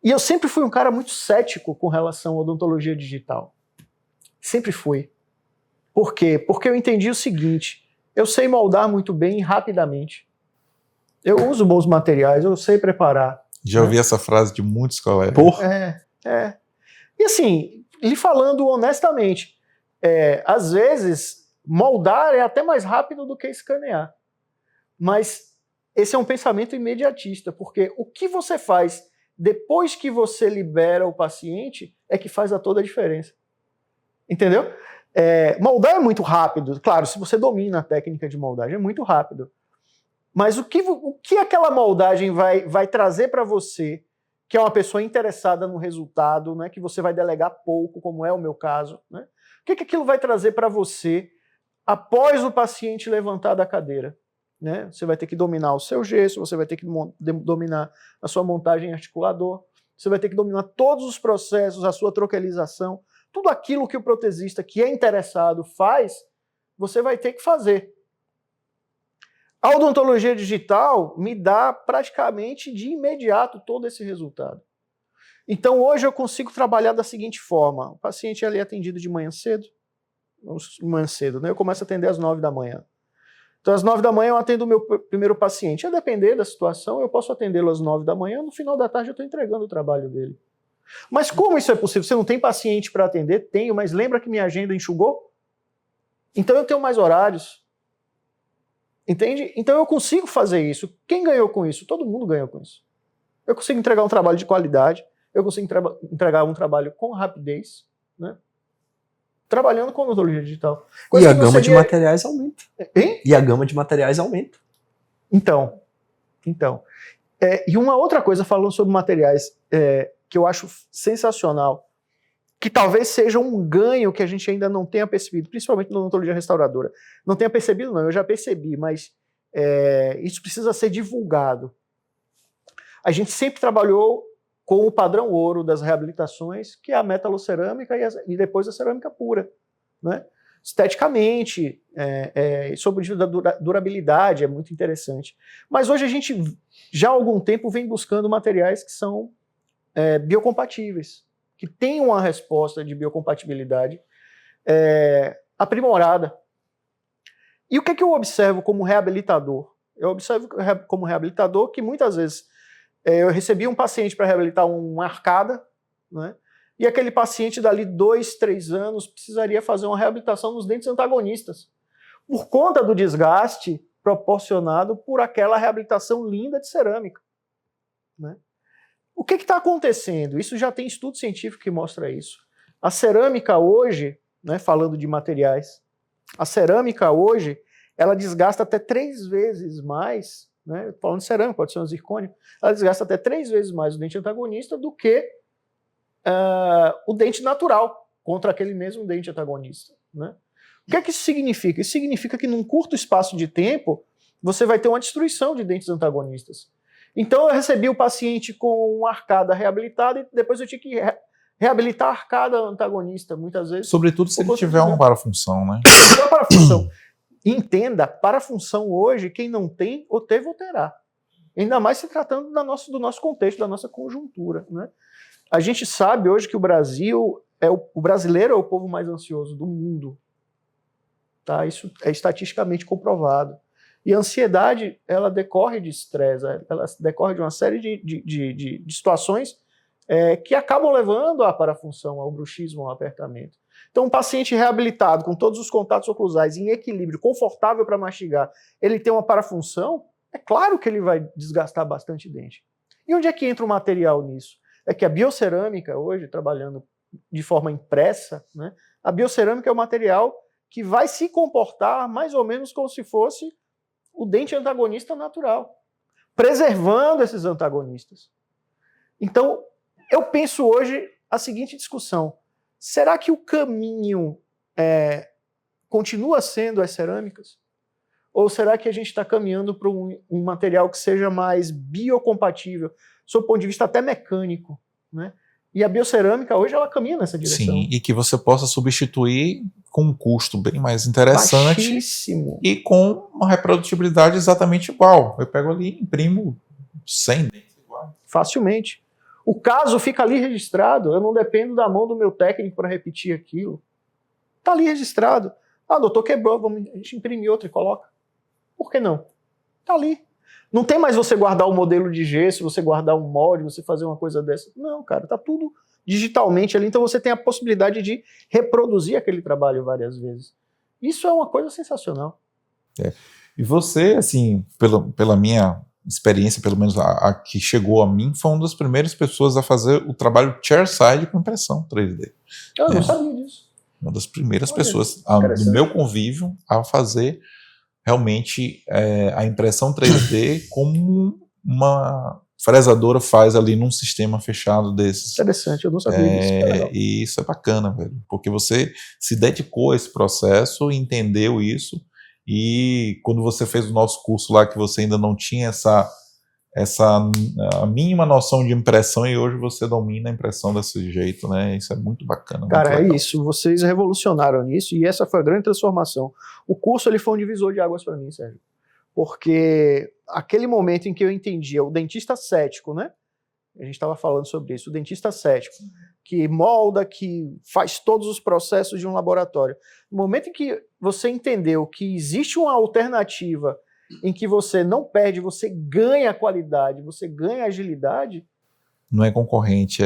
E eu sempre fui um cara muito cético com relação à odontologia digital. Sempre fui. Por quê? Porque eu entendi o seguinte, eu sei moldar muito bem e rapidamente. Eu uso bons materiais, eu sei preparar. Já ouvi essa frase de muitos colegas. E assim, lhe falando honestamente, às vezes, moldar é até mais rápido do que escanear. Mas esse é um pensamento imediatista, porque o que você faz depois que você libera o paciente é que faz toda a diferença. Entendeu? Moldar é muito rápido. Claro, se você domina a técnica de moldagem, é muito rápido. Mas o que aquela moldagem vai trazer para você, que é uma pessoa interessada no resultado, né, que você vai delegar pouco, como é o meu caso, né? O que aquilo vai trazer para você após o paciente levantar da cadeira? Né? Você vai ter que dominar o seu gesso, você vai ter que dominar a sua montagem articulador, você vai ter que dominar todos os processos, a sua troquelização, tudo aquilo que o protesista que é interessado faz, você vai ter que fazer. A odontologia digital me dá praticamente de imediato todo esse resultado. Então hoje eu consigo trabalhar da seguinte forma, o paciente é ali atendido de manhã cedo, né? Eu começo a atender às 9 da manhã. Então às 9 da manhã eu atendo o meu primeiro paciente. A depender da situação, eu posso atendê-lo às 9 da manhã, no final da tarde eu estou entregando o trabalho dele. Mas como isso é possível? Você não tem paciente para atender? Tenho, mas lembra que minha agenda enxugou? Então eu tenho mais horários. Entende? Então eu consigo fazer isso. Quem ganhou com isso? Todo mundo ganhou com isso. Eu consigo entregar um trabalho de qualidade, eu consigo entregar um trabalho com rapidez, né? Trabalhando com odontologia digital. E a gama de materiais aumenta. Hein? E a gama de materiais aumenta. Então. E uma outra coisa falando sobre materiais que eu acho sensacional, que talvez seja um ganho que a gente ainda não tenha percebido, principalmente na odontologia restauradora. Não tenha percebido, não, eu já percebi, mas isso precisa ser divulgado. A gente sempre trabalhou com o padrão ouro das reabilitações, que é a metalocerâmica e depois a cerâmica pura, né? Esteticamente, sobre durabilidade, é muito interessante. Mas hoje a gente, já há algum tempo, vem buscando materiais que são biocompatíveis, que têm uma resposta de biocompatibilidade aprimorada. E o que eu observo como reabilitador? Eu observo como reabilitador que muitas vezes eu recebi um paciente para reabilitar uma arcada, né? E aquele paciente dali 2, 3 anos precisaria fazer uma reabilitação nos dentes antagonistas, por conta do desgaste proporcionado por aquela reabilitação linda de cerâmica, né? O que está acontecendo? Isso já tem estudo científico que mostra isso. A cerâmica hoje, né, falando de materiais, a cerâmica hoje, ela desgasta até 3 vezes mais, né, falando de cerâmica, pode ser um zircônio, ela desgasta até 3 vezes mais o dente antagonista do que o dente natural contra aquele mesmo dente antagonista, né? O que isso significa? Isso significa que num curto espaço de tempo você vai ter uma destruição de dentes antagonistas. Então eu recebi o paciente com uma arcada reabilitada e depois eu tinha que reabilitar a arcada antagonista, muitas vezes. Sobretudo se ele tiver uma parafunção, né? Uma parafunção. Entenda, parafunção hoje, quem não tem, ou teve ou terá. Ainda mais se tratando do nosso contexto, da nossa conjuntura, né? A gente sabe hoje que o brasileiro é o povo mais ansioso do mundo. Tá? Isso é estatisticamente comprovado. E a ansiedade, ela decorre de estresse, ela decorre de uma série de situações que acabam levando à parafunção, ao bruxismo, ao apertamento. Então, um paciente reabilitado, com todos os contatos oclusais em equilíbrio, confortável para mastigar, ele tem uma parafunção, é claro que ele vai desgastar bastante dente. E onde é que entra o material nisso? É que a biocerâmica, hoje, trabalhando de forma impressa, né, a biocerâmica é o material que vai se comportar mais ou menos como se fosse o dente antagonista natural, preservando esses antagonistas. Então, eu penso hoje a seguinte discussão: será que o caminho continua sendo as cerâmicas? Ou será que a gente está caminhando para um material que seja mais biocompatível, sob o ponto de vista até mecânico, né? E a biocerâmica hoje ela caminha nessa direção. Sim, e que você possa substituir com um custo bem mais interessante. Baixíssimo. E com uma reprodutibilidade exatamente igual. Eu pego ali e imprimo 100 dentes igual. Facilmente. O caso fica ali registrado, eu não dependo da mão do meu técnico para repetir aquilo. Está ali registrado. Ah, doutor, quebrou, a gente imprime outro e coloca. Por que não? Está ali. Não tem mais você guardar o modelo de gesso, você guardar um molde, você fazer uma coisa dessa. Não, cara, está tudo digitalmente ali, então você tem a possibilidade de reproduzir aquele trabalho várias vezes. Isso é uma coisa sensacional. E você, assim, pela minha experiência, pelo menos a que chegou a mim, foi uma das primeiras pessoas a fazer o trabalho chairside com impressão 3D. Eu não sabia disso. Uma das primeiras Olha, pessoas do meu convívio a fazer realmente a impressão 3D como uma fresadora faz ali num sistema fechado desses. Interessante, eu não sabia disso. E isso é bacana, velho, porque você se dedicou a esse processo, entendeu isso, e quando você fez o nosso curso lá, que você ainda não tinha a mínima noção de impressão, e hoje você domina a impressão desse jeito, né? Isso é muito bacana. Cara, muito é isso, vocês revolucionaram nisso, e essa foi a grande transformação. O curso ele foi um divisor de águas para mim, Sérgio. Porque aquele momento em que eu entendia o dentista cético, né? A gente estava falando sobre isso, o dentista cético, que molda, que faz todos os processos de um laboratório. No momento em que você entendeu que existe uma alternativa em que você não perde, você ganha qualidade, você ganha agilidade. Não é concorrente,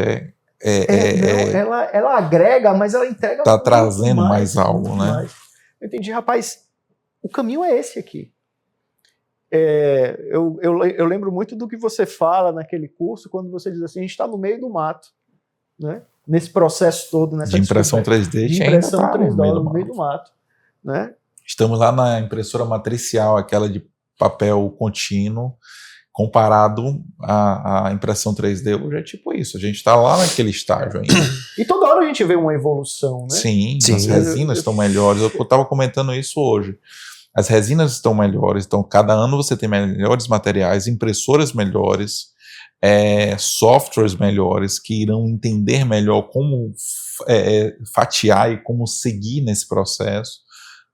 ela agrega, mas ela entrega. Está trazendo mais algo, né? Mais. Eu entendi, rapaz, o caminho é esse aqui. Eu lembro muito do que você fala naquele curso, quando você diz assim, a gente está no meio do mato, né? Nesse processo todo, nessa de impressão 3D, de impressão 3D no meio do mato, né? Estamos lá na impressora matricial, aquela de papel contínuo, comparado à impressão 3D, hoje é tipo isso, a gente está lá naquele estágio ainda. E toda hora a gente vê uma evolução, né? Sim. As resinas estão melhores, eu estava comentando isso hoje. As resinas estão melhores, então cada ano você tem melhores materiais, impressoras melhores, softwares melhores que irão entender melhor como fatiar e como seguir nesse processo,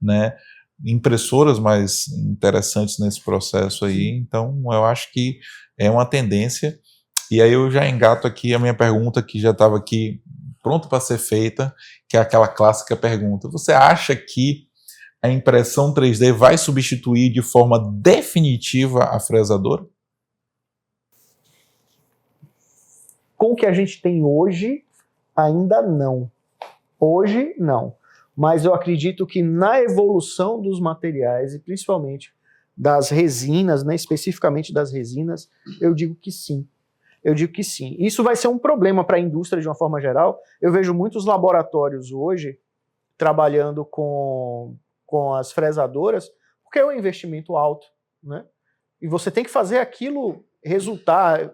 né? Impressoras mais interessantes nesse processo aí, então eu acho que é uma tendência. E aí eu já engato aqui a minha pergunta, que já estava aqui pronta para ser feita, que é aquela clássica pergunta: você acha que a impressão 3D vai substituir de forma definitiva a fresadora? Com o que a gente tem hoje, ainda não. Hoje, não. Mas eu acredito que na evolução dos materiais, e principalmente das resinas, né, especificamente das resinas, eu digo que sim. Eu digo que sim. Isso vai ser um problema para a indústria de uma forma geral. Eu vejo muitos laboratórios hoje trabalhando com as fresadoras, porque é um investimento alto, né? E você tem que fazer aquilo resultar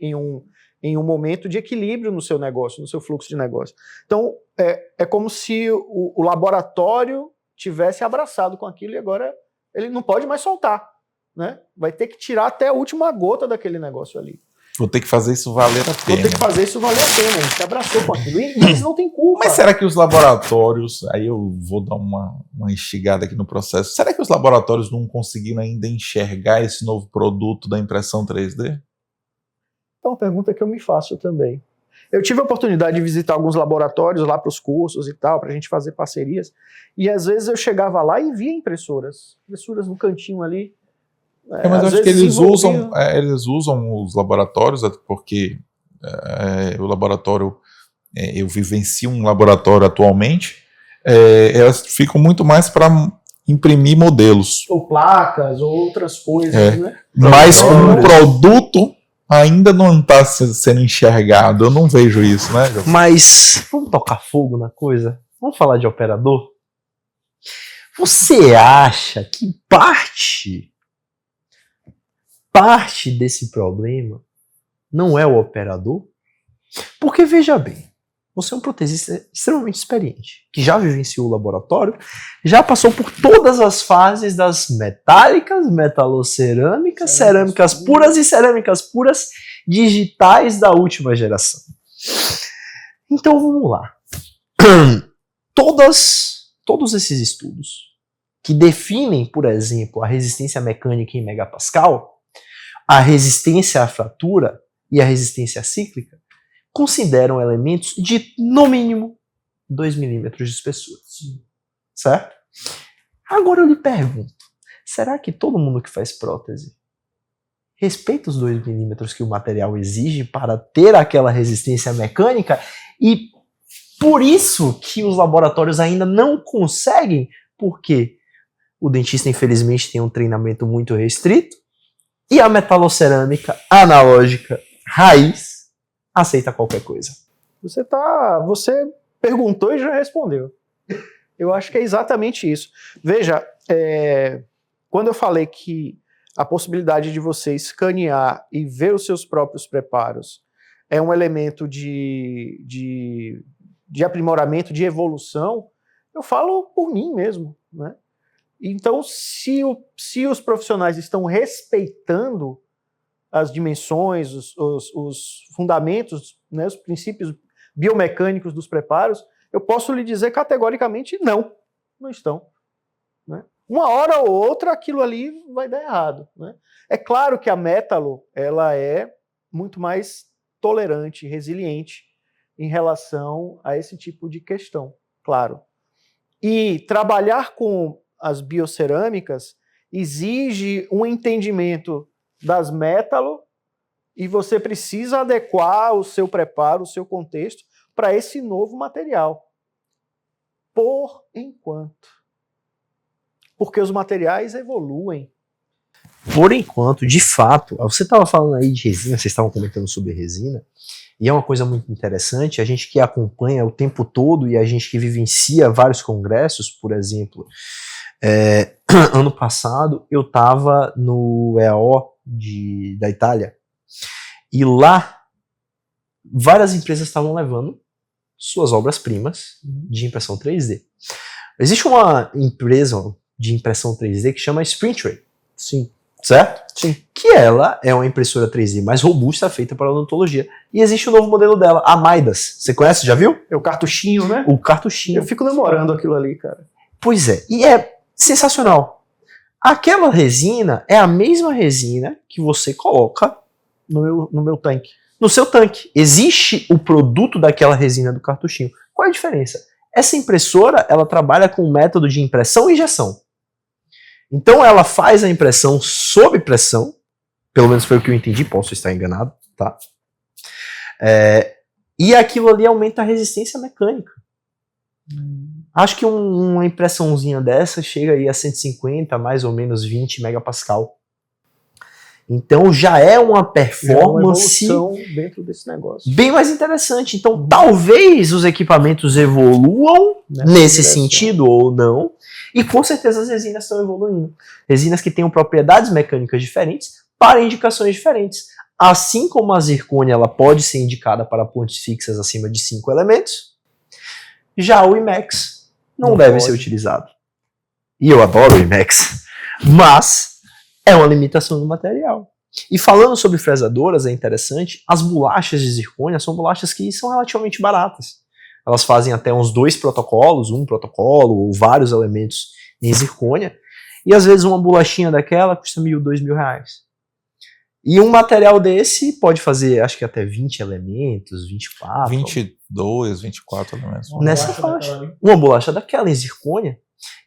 em um momento de equilíbrio no seu negócio, no seu fluxo de negócio. Então, é como se o laboratório tivesse abraçado com aquilo e agora ele não pode mais soltar, né? Vai ter que tirar até a última gota daquele negócio ali. Vou ter que fazer isso valer a pena. Vou ter que fazer isso valer a pena. A gente se abraçou com aquilo. E eles não têm culpa. Mas será que os laboratórios, aí eu vou dar uma instigada aqui no processo, será que os laboratórios não conseguiram ainda enxergar esse novo produto da impressão 3D? É uma pergunta que eu me faço também. Eu tive a oportunidade de visitar alguns laboratórios lá para os cursos e tal, para a gente fazer parcerias, e às vezes eu chegava lá e via impressoras no cantinho ali. Mas eu acho que eles usam os laboratórios, porque o laboratório eu vivencio um laboratório atualmente, elas ficam muito mais para imprimir modelos. Ou placas, ou outras coisas, né? Mas o produto ainda não está sendo enxergado. Eu não vejo isso, né, Jô? Mas vamos tocar fogo na coisa? Vamos falar de operador? Você acha que parte desse problema não é o operador? Porque, veja bem, você é um protesista extremamente experiente, que já vivenciou o laboratório, já passou por todas as fases das metálicas, metalocerâmicas, cerâmicas puras e cerâmicas puras digitais da última geração. Então vamos lá. Todos esses estudos que definem, por exemplo, a resistência mecânica em megapascal, a resistência à fratura e a resistência cíclica, consideram elementos de, no mínimo, 2 milímetros de espessura. Certo? Agora eu lhe pergunto, será que todo mundo que faz prótese respeita os 2 milímetros que o material exige para ter aquela resistência mecânica? E por isso que os laboratórios ainda não conseguem, porque o dentista, infelizmente, tem um treinamento muito restrito e a metalocerâmica analógica raiz aceita qualquer coisa. Você perguntou e já respondeu. Eu acho que é exatamente isso. Veja, quando eu falei que a possibilidade de você escanear e ver os seus próprios preparos é um elemento de aprimoramento, de evolução, eu falo por mim mesmo, né? Então, se os profissionais estão respeitando as dimensões, os fundamentos, né, os princípios biomecânicos dos preparos, eu posso lhe dizer categoricamente não estão. Né? Uma hora ou outra aquilo ali vai dar errado. Né? É claro que a métalo ela é muito mais tolerante, resiliente em relação a esse tipo de questão, claro. E trabalhar com as biocerâmicas exige um entendimento das métalo e você precisa adequar o seu preparo, o seu contexto para esse novo material. Por enquanto. Porque os materiais evoluem. Por enquanto, de fato, você estava falando aí de resina, vocês estavam comentando sobre resina, e é uma coisa muito interessante, a gente que acompanha o tempo todo e a gente que vivencia vários congressos, por exemplo, ano passado eu estava no EAO da Itália, e lá várias empresas estavam levando suas obras-primas de impressão 3D. Existe uma empresa de impressão 3D que chama Sprintray. Sim. Certo? Sim. Que ela é uma impressora 3D mais robusta, feita para odontologia. E existe um novo modelo dela, a Midas. Você conhece, já viu? É o cartuchinho, né? O cartuchinho. Eu fico namorando aquilo ali, cara. Pois é, e é sensacional. Aquela resina é a mesma resina que você coloca no meu tanque. No seu tanque. Existe o produto daquela resina do cartuchinho. Qual é a diferença? Essa impressora, ela trabalha com o método de impressão e injeção. Então ela faz a impressão sob pressão, pelo menos foi o que eu entendi, posso estar enganado, tá? E aquilo ali aumenta a resistência mecânica. Acho que uma impressãozinha dessa chega aí a 150, mais ou menos 20 megapascal. Então já é uma performance dentro desse negócio. Bem mais interessante. Então talvez os equipamentos evoluam nesse sentido ou não. E com certeza as resinas estão evoluindo. Resinas que tenham propriedades mecânicas diferentes para indicações diferentes. Assim como a zircônia ela pode ser indicada para pontes fixas acima de 5 elementos, já o IMEX não deve ser utilizado. E eu adoro o IMEX, mas é uma limitação do material. E falando sobre fresadoras, é interessante, as bolachas de zircônia são bolachas que são relativamente baratas. Elas fazem até uns 2 protocolos, um protocolo ou vários elementos em zircônia, e às vezes uma bolachinha daquela custa R$1.000, R$2.000. E um material desse pode fazer, acho que até 20 elementos, 24. 22, 24 elementos. Nessa faixa. Uma bolacha daquela em zircônia.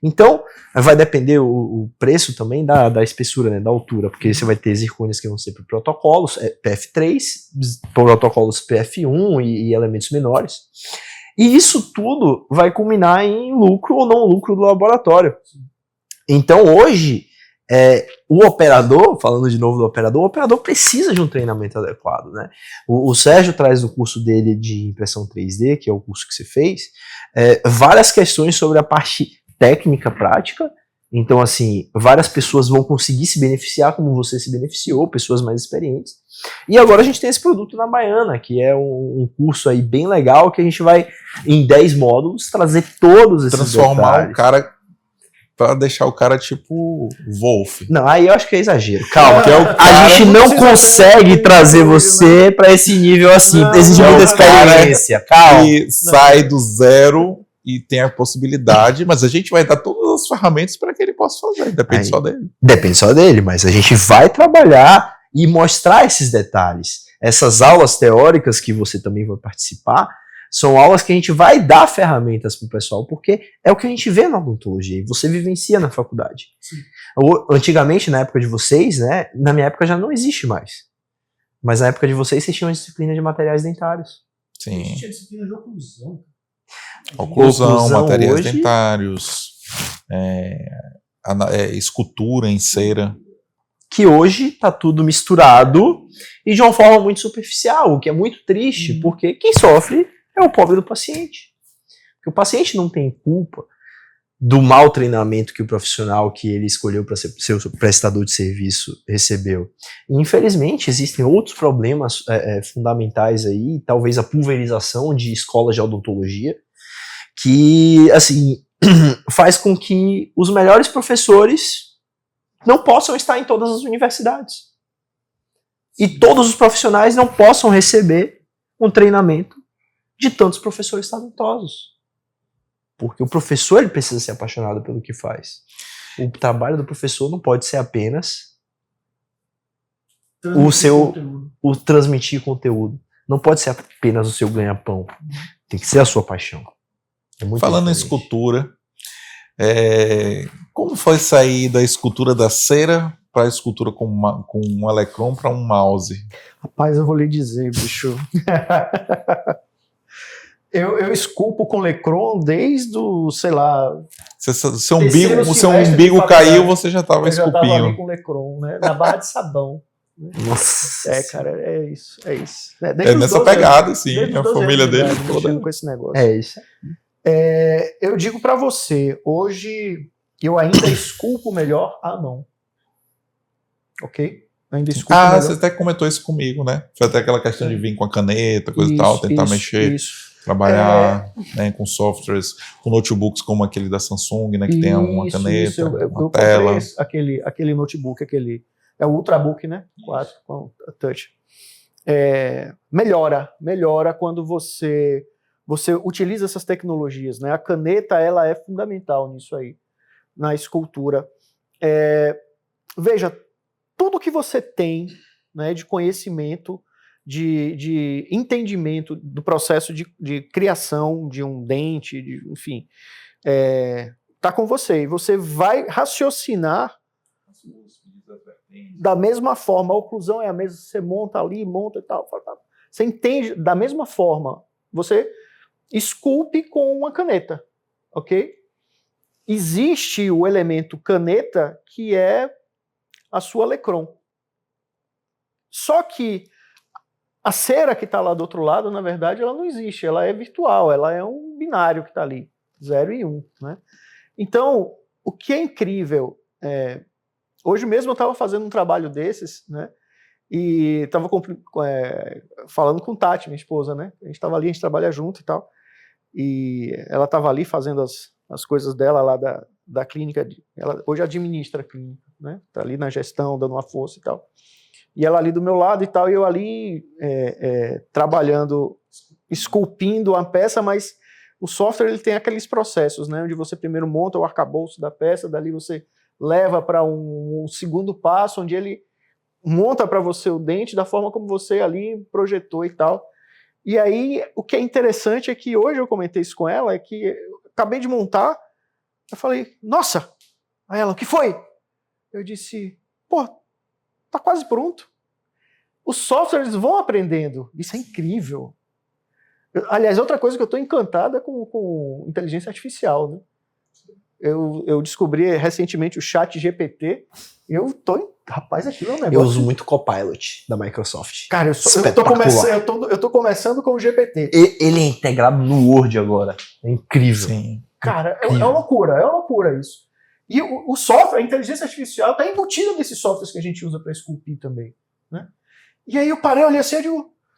Então, vai depender o preço também da espessura, né, da altura, porque você vai ter zircônias que vão ser para protocolos PF3, protocolos PF1 e elementos menores. E isso tudo vai culminar em lucro ou não lucro do laboratório. Então, hoje, o operador, falando de novo do operador, o operador precisa de um treinamento adequado, né? O Sérgio traz no curso dele de impressão 3D, que é o curso que você fez, várias questões sobre a parte técnica prática. Então, assim, várias pessoas vão conseguir se beneficiar como você se beneficiou, pessoas mais experientes. E agora a gente tem esse produto na Baiana, que é um curso aí bem legal, que a gente vai, em 10 módulos, trazer todos esses transformar detalhes. o cara, pra deixar o cara tipo Wolf. Não, aí eu acho que é exagero. Calma, Que é o a cara- gente não consegue trazer você pra esse nível assim, Não, exige não, muita cara, experiência. Calma. E sai do zero e tem a possibilidade, mas a gente vai dar todas as ferramentas para que ele possa fazer, depende Aí- só dele. Depende só dele, mas a gente vai trabalhar e mostrar esses detalhes. Essas aulas teóricas que você também vai participar, são aulas que a gente vai dar ferramentas para o pessoal, porque é o que a gente vê na odontologia e você vivencia na faculdade. Antigamente, na época de vocês, né, na minha época já não existe mais. Mas na época de vocês tinham a disciplina de materiais dentários. Sim. Existe a disciplina de oclusão. Oclusão, Oclusão materiais hoje- dentários, escultura em cera. Que hoje está tudo misturado e de uma forma muito superficial, o que é muito triste, porque quem sofre é o pobre do paciente. Porque o paciente não tem culpa do mau treinamento que o profissional que ele escolheu para ser seu prestador de serviço recebeu. E, infelizmente, existem outros problemas fundamentais aí, talvez a pulverização de escolas de odontologia, que, assim, faz com que os melhores professores não possam estar em todas as universidades. E todos os profissionais não possam receber um treinamento de tantos professores talentosos. Porque o professor ele precisa ser apaixonado pelo que faz. O trabalho do professor não pode ser apenas o transmitir conteúdo. Não pode ser apenas o seu ganha-pão. Tem que ser a sua paixão. É muito Falando em diferente. escultura, como foi sair da escultura da cera para a escultura com um Electron para um mouse? Rapaz, eu vou lhe dizer, bicho. eu esculpo com Lecron desde o, sei lá, Seu terceiro umbigo, o seu semestre de umbigo faculdade. caiu, você já estava eu já tava ali esculpindo. com Lecron, né? Na barra de sabão. Nossa. Cara, é isso. É nessa pegada, sim. A família dele toda. mexendo com esse negócio. É isso. Eu digo pra você, hoje eu ainda esculpo melhor à mão. Ok? Ainda esculpo melhor. Você até comentou isso comigo, né? Foi até aquela questão de vir com a caneta, coisa e tal, tentar mexer, trabalhar né, com softwares, com notebooks como aquele da Samsung, né? Que tem uma caneta, uma tela. Aquele notebook, é o Ultrabook, né? 4 com touch. Melhora quando você utiliza essas tecnologias, né? A caneta, ela é fundamental nisso aí, na escultura. Veja, tudo que você tem, né, de conhecimento, de entendimento do processo de criação de um dente, enfim, tá com você. E você vai raciocinar da mesma forma. A oclusão é a mesma, você monta ali, monta e tal. Você entende da mesma forma. Você esculpe com uma caneta, ok? Existe o elemento caneta, que é a sua Lecron. Só que a cera que está lá do outro lado, na verdade, ela não existe, ela é virtual, ela é um binário que está ali, 0 e 1. Né? Então, o que é incrível, hoje mesmo eu estava fazendo um trabalho desses, né? E estava falando com Tati, minha esposa, né? A gente estava ali, a gente trabalha junto e tal, e ela estava ali fazendo as coisas dela lá da clínica, ela hoje administra a clínica, né? Tá ali na gestão, dando uma força e tal. E ela ali do meu lado e tal, e eu ali trabalhando, esculpindo a peça, mas o software ele tem aqueles processos, né? Onde você primeiro monta o arcabouço da peça, dali você leva para um segundo passo, onde ele monta para você o dente da forma como você ali projetou e tal. E aí, o que é interessante é que hoje eu comentei isso com ela, é que eu acabei de montar, Eu falei, nossa! Aí ela, o que foi? Eu disse, pô, tá quase pronto. Os softwares vão aprendendo. Isso é incrível. Aliás, outra coisa que eu estou encantada com inteligência artificial, né? Eu descobri recentemente o chat GPT. Rapaz, aquilo é um negócio. Eu uso muito Copilot da Microsoft. Cara, eu tô começando com o GPT. Ele é integrado no Word agora. É incrível. Sim. Cara, é uma loucura isso. E o software, a inteligência artificial, está embutida nesses softwares que a gente usa para esculpir também, né? E aí eu parei, olhei assim,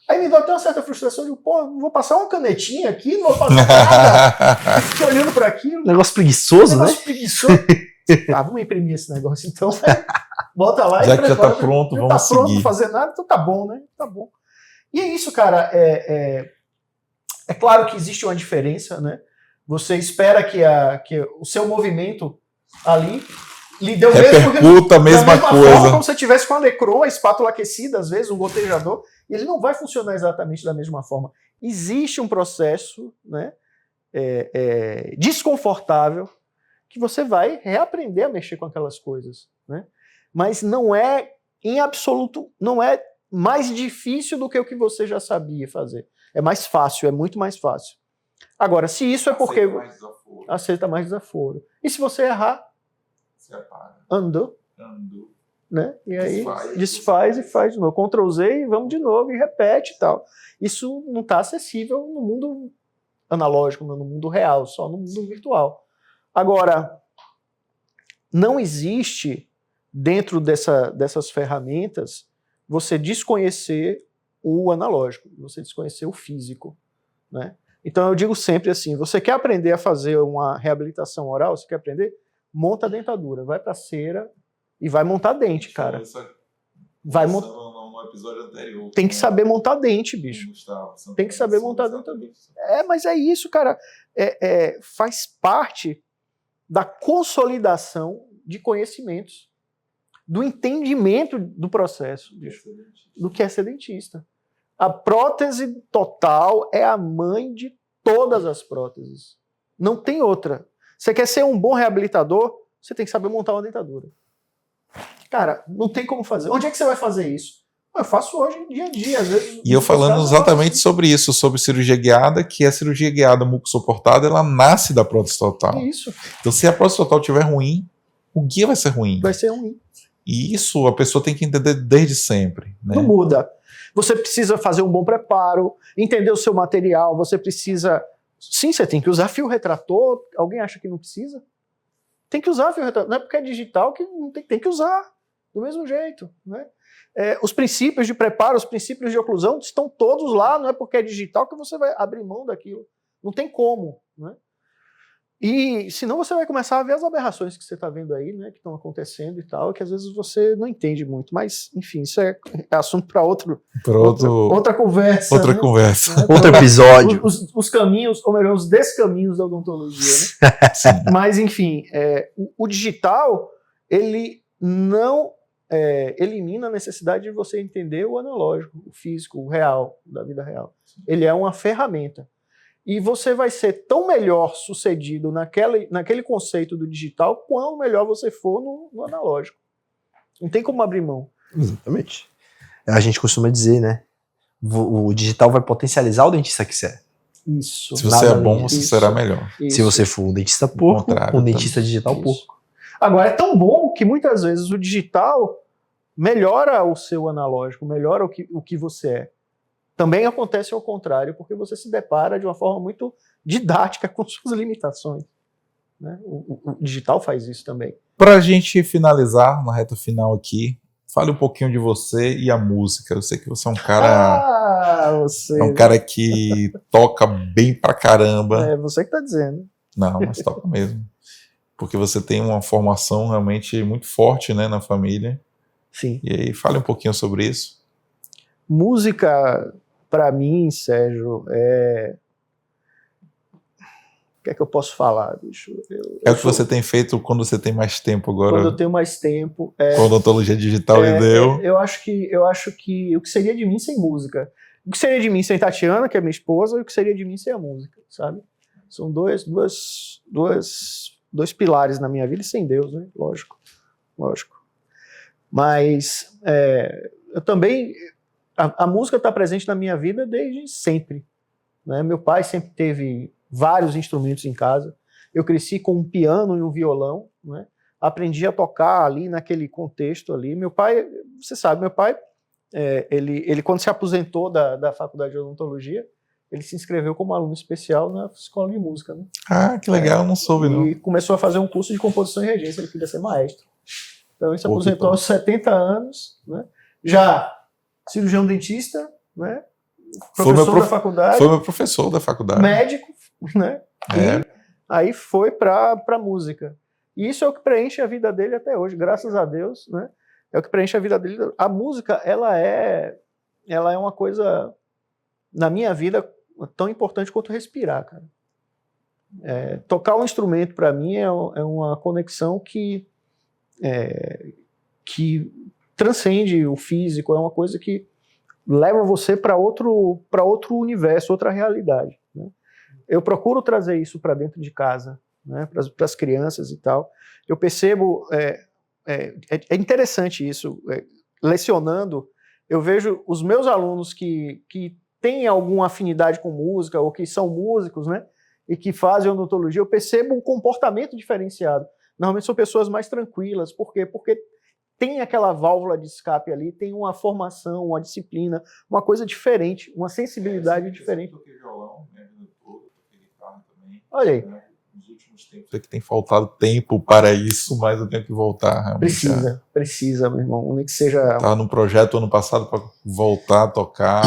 aí me deu até uma certa frustração, eu digo, pô, não vou passar uma canetinha aqui, não vou fazer nada. Eu fiquei olhando para aquilo. Negócio preguiçoso, né? Preguiçoso. Vamos imprimir esse negócio então. Bota lá já e que já tá pronto, vamos tá pronto, seguir. Não fazer nada, então tá bom, né? Tá bom. E é isso, cara. É claro que existe uma diferença, né? Você espera que o seu movimento ali lhe deu repercuta a mesma coisa. Forma, como se você tivesse com a Necron, a espátula aquecida, às vezes, um gotejador, e ele não vai funcionar exatamente da mesma forma. Existe um processo, né, desconfortável que você vai reaprender a mexer com aquelas coisas, né? Mas não é, em absoluto, não é mais difícil do que o que você já sabia fazer. É mais fácil, é muito mais fácil. Agora, se isso é porque aceita mais desaforo. E se você errar, você apaga. Andou. Né? E aí desfaz e faz de novo. Ctrl Z e vamos de novo e repete e tal. Isso não está acessível no mundo analógico, no mundo real, só no mundo virtual. Agora, não existe dentro dessas ferramentas você desconhecer o analógico, você desconhecer o físico, né? Então eu digo sempre assim, você quer aprender a fazer uma reabilitação oral, você quer aprender? Monta a dentadura, vai pra cera e vai montar dente, cara. Vai montar. No episódio anterior. Tem que saber montar dente, bicho. Tem que saber montar dentadura. Mas é isso, cara. Faz parte da consolidação de conhecimentos, do entendimento do processo, bicho, do que é ser dentista. A prótese total é a mãe de todas as próteses. Não tem outra. Você quer ser um bom reabilitador, você tem que saber montar uma dentadura. Cara, não tem como fazer. Onde é que você vai fazer isso? Eu faço hoje, dia a dia. Às vezes, e eu falando exatamente sobre isso, sobre cirurgia guiada, que a cirurgia guiada mucosuportada, ela nasce da prótese total. Isso. Então, se a prótese total estiver ruim, o guia vai ser ruim. Vai ser ruim. E isso a pessoa tem que entender desde sempre, né? Não muda. Você precisa fazer um bom preparo, entender o seu material, você precisa... Sim, você tem que usar fio retrator. Alguém acha que não precisa? Tem que usar fio retrator. Não é porque é digital que não tem que usar. Do mesmo jeito, né? Os princípios de preparo, os princípios de oclusão estão todos lá, não é porque é digital que você vai abrir mão daquilo. Não tem como, né? E senão você vai começar a ver as aberrações que você está vendo aí, né, que estão acontecendo e tal, que às vezes você não entende muito. Mas, enfim, isso é assunto para outra conversa. Outra né? conversa. Né? Outro episódio. Os caminhos, ou melhor, os descaminhos da odontologia. Né? Mas, enfim, o digital, ele não elimina a necessidade de você entender o analógico, o físico, o real, da vida real. Ele é uma ferramenta. E você vai ser tão melhor sucedido naquele conceito do digital quanto melhor você for no analógico. Não tem como abrir mão. Exatamente. A gente costuma dizer, né? O digital vai potencializar o dentista que você é. Isso. Se você é bom, você será melhor. Isso. Se você for um dentista porco, um dentista digital porco. Agora, é tão bom que muitas vezes o digital melhora o seu analógico, melhora o que você é. Também acontece ao contrário, porque você se depara de uma forma muito didática com suas limitações. Né? O digital faz isso também. Para a gente finalizar, na reta final aqui, fale um pouquinho de você e a música. Eu sei que você é um cara... É um cara que toca bem pra caramba. É você que tá dizendo. Não, mas toca mesmo. Porque você tem uma formação realmente muito forte, né, na família. Sim. E aí, fale um pouquinho sobre isso. Música... Para mim, Sérgio, o que é que eu posso falar, bicho? É o que você tem feito quando você tem mais tempo agora? Quando eu tenho mais tempo. Com a odontologia digital lhe deu? Eu acho que o que seria de mim sem música? O que seria de mim sem Tatiana, que é minha esposa, e o que seria de mim sem a música, sabe? São duas dois pilares na minha vida, e sem Deus, né? Lógico. Mas eu também, a música está presente na minha vida desde sempre, né? Meu pai sempre teve vários instrumentos em casa. Eu cresci com um piano e um violão, né? Aprendi a tocar ali naquele contexto ali. Meu pai, você sabe, ele quando se aposentou da faculdade de odontologia, ele se inscreveu como aluno especial na escola de música, né? Ah, que legal, não soube, não. E começou a fazer um curso de composição e regência, ele queria ser maestro. Então ele se aposentou aos 70 anos, né? Já cirurgião dentista, né? Professor da faculdade. Foi meu professor da faculdade. Médico, né? E aí foi para música. E isso é o que preenche a vida dele até hoje, graças a Deus, né? É o que preenche a vida dele. A música, ela é uma coisa, na minha vida, tão importante quanto respirar, cara. Tocar um instrumento, para mim, é uma conexão que transcende o físico, é uma coisa que leva você para outro universo, outra realidade, né? Eu procuro trazer isso para dentro de casa, né, para as crianças e tal. Eu percebo, é interessante isso, lecionando, eu vejo os meus alunos que têm alguma afinidade com música, ou que são músicos, né, e que fazem odontologia, eu percebo um comportamento diferenciado. Normalmente são pessoas mais tranquilas. Por quê? Porque tem aquela válvula de escape ali, tem uma formação, uma disciplina, uma coisa diferente, uma sensibilidade diferente. Olha aí. Nos últimos tempos é que tem faltado tempo para isso, mas eu tenho que voltar realmente. Precisa, meu irmão. Nem que seja. Estava num projeto ano passado para voltar a tocar.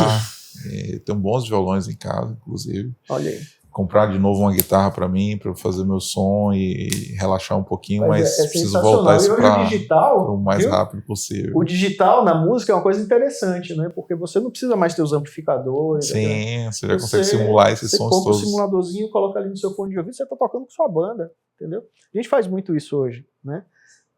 Tenho bons violões em casa, inclusive. Olha aí. Comprar de novo uma guitarra para mim, para eu fazer meu som e relaxar um pouquinho, mas preciso voltar isso para o mais rápido possível. O digital na música é uma coisa interessante, né? Porque você não precisa mais ter os amplificadores. Sim, você já consegue simular esses sons todos. Você compra um simuladorzinho, coloca ali no seu fone de ouvido, você está tocando com sua banda, entendeu? A gente faz muito isso hoje, né?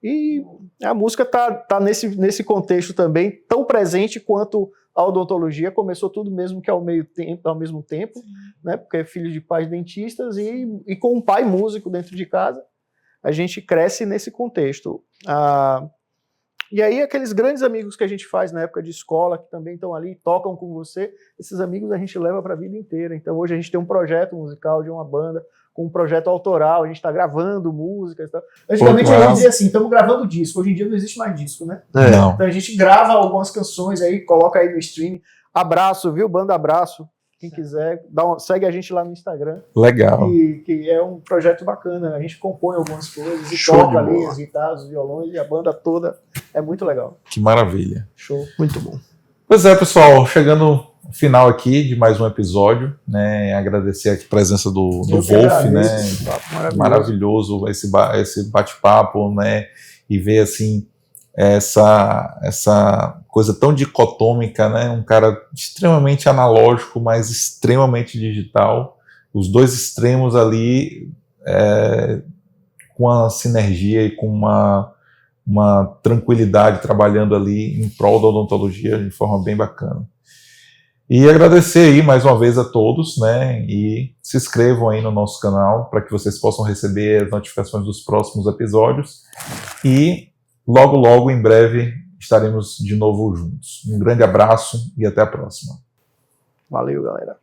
E a música tá nesse contexto também, tão presente quanto a odontologia. Começou tudo mesmo que ao mesmo tempo, né? Porque é filho de pais dentistas e com um pai músico dentro de casa, a gente cresce nesse contexto. E aí aqueles grandes amigos que a gente faz na época de escola, que também estão ali, tocam com você, esses amigos a gente leva para a vida inteira. Então hoje a gente tem um projeto musical de uma banda, com um projeto autoral, a gente está gravando músicas. Tá? Antigamente a gente dizia assim, estamos gravando disco, hoje em dia não existe mais disco, né? Não. Então a gente grava algumas canções aí, coloca aí no stream. Abraço, viu? Banda Abraço. Quem quiser, segue a gente lá no Instagram. Legal. Que é um projeto bacana. A gente compõe algumas coisas e toca ali as guitarras, os violões e a banda toda. É muito legal. Que maravilha. Show. Muito bom. Pois é, pessoal. Chegando ao final aqui de mais um episódio, né? Agradecer aqui a presença do Wolf, né? Maravilhoso esse bate-papo, né? E ver assim essa coisa tão dicotômica, né? Um cara extremamente analógico, mas extremamente digital. Os dois extremos ali com a sinergia e com uma tranquilidade trabalhando ali em prol da odontologia de forma bem bacana. E agradecer aí mais uma vez a todos, né? E se inscrevam aí no nosso canal para que vocês possam receber as notificações dos próximos episódios. E logo, em breve, estaremos de novo juntos. Um grande abraço e até a próxima. Valeu, galera.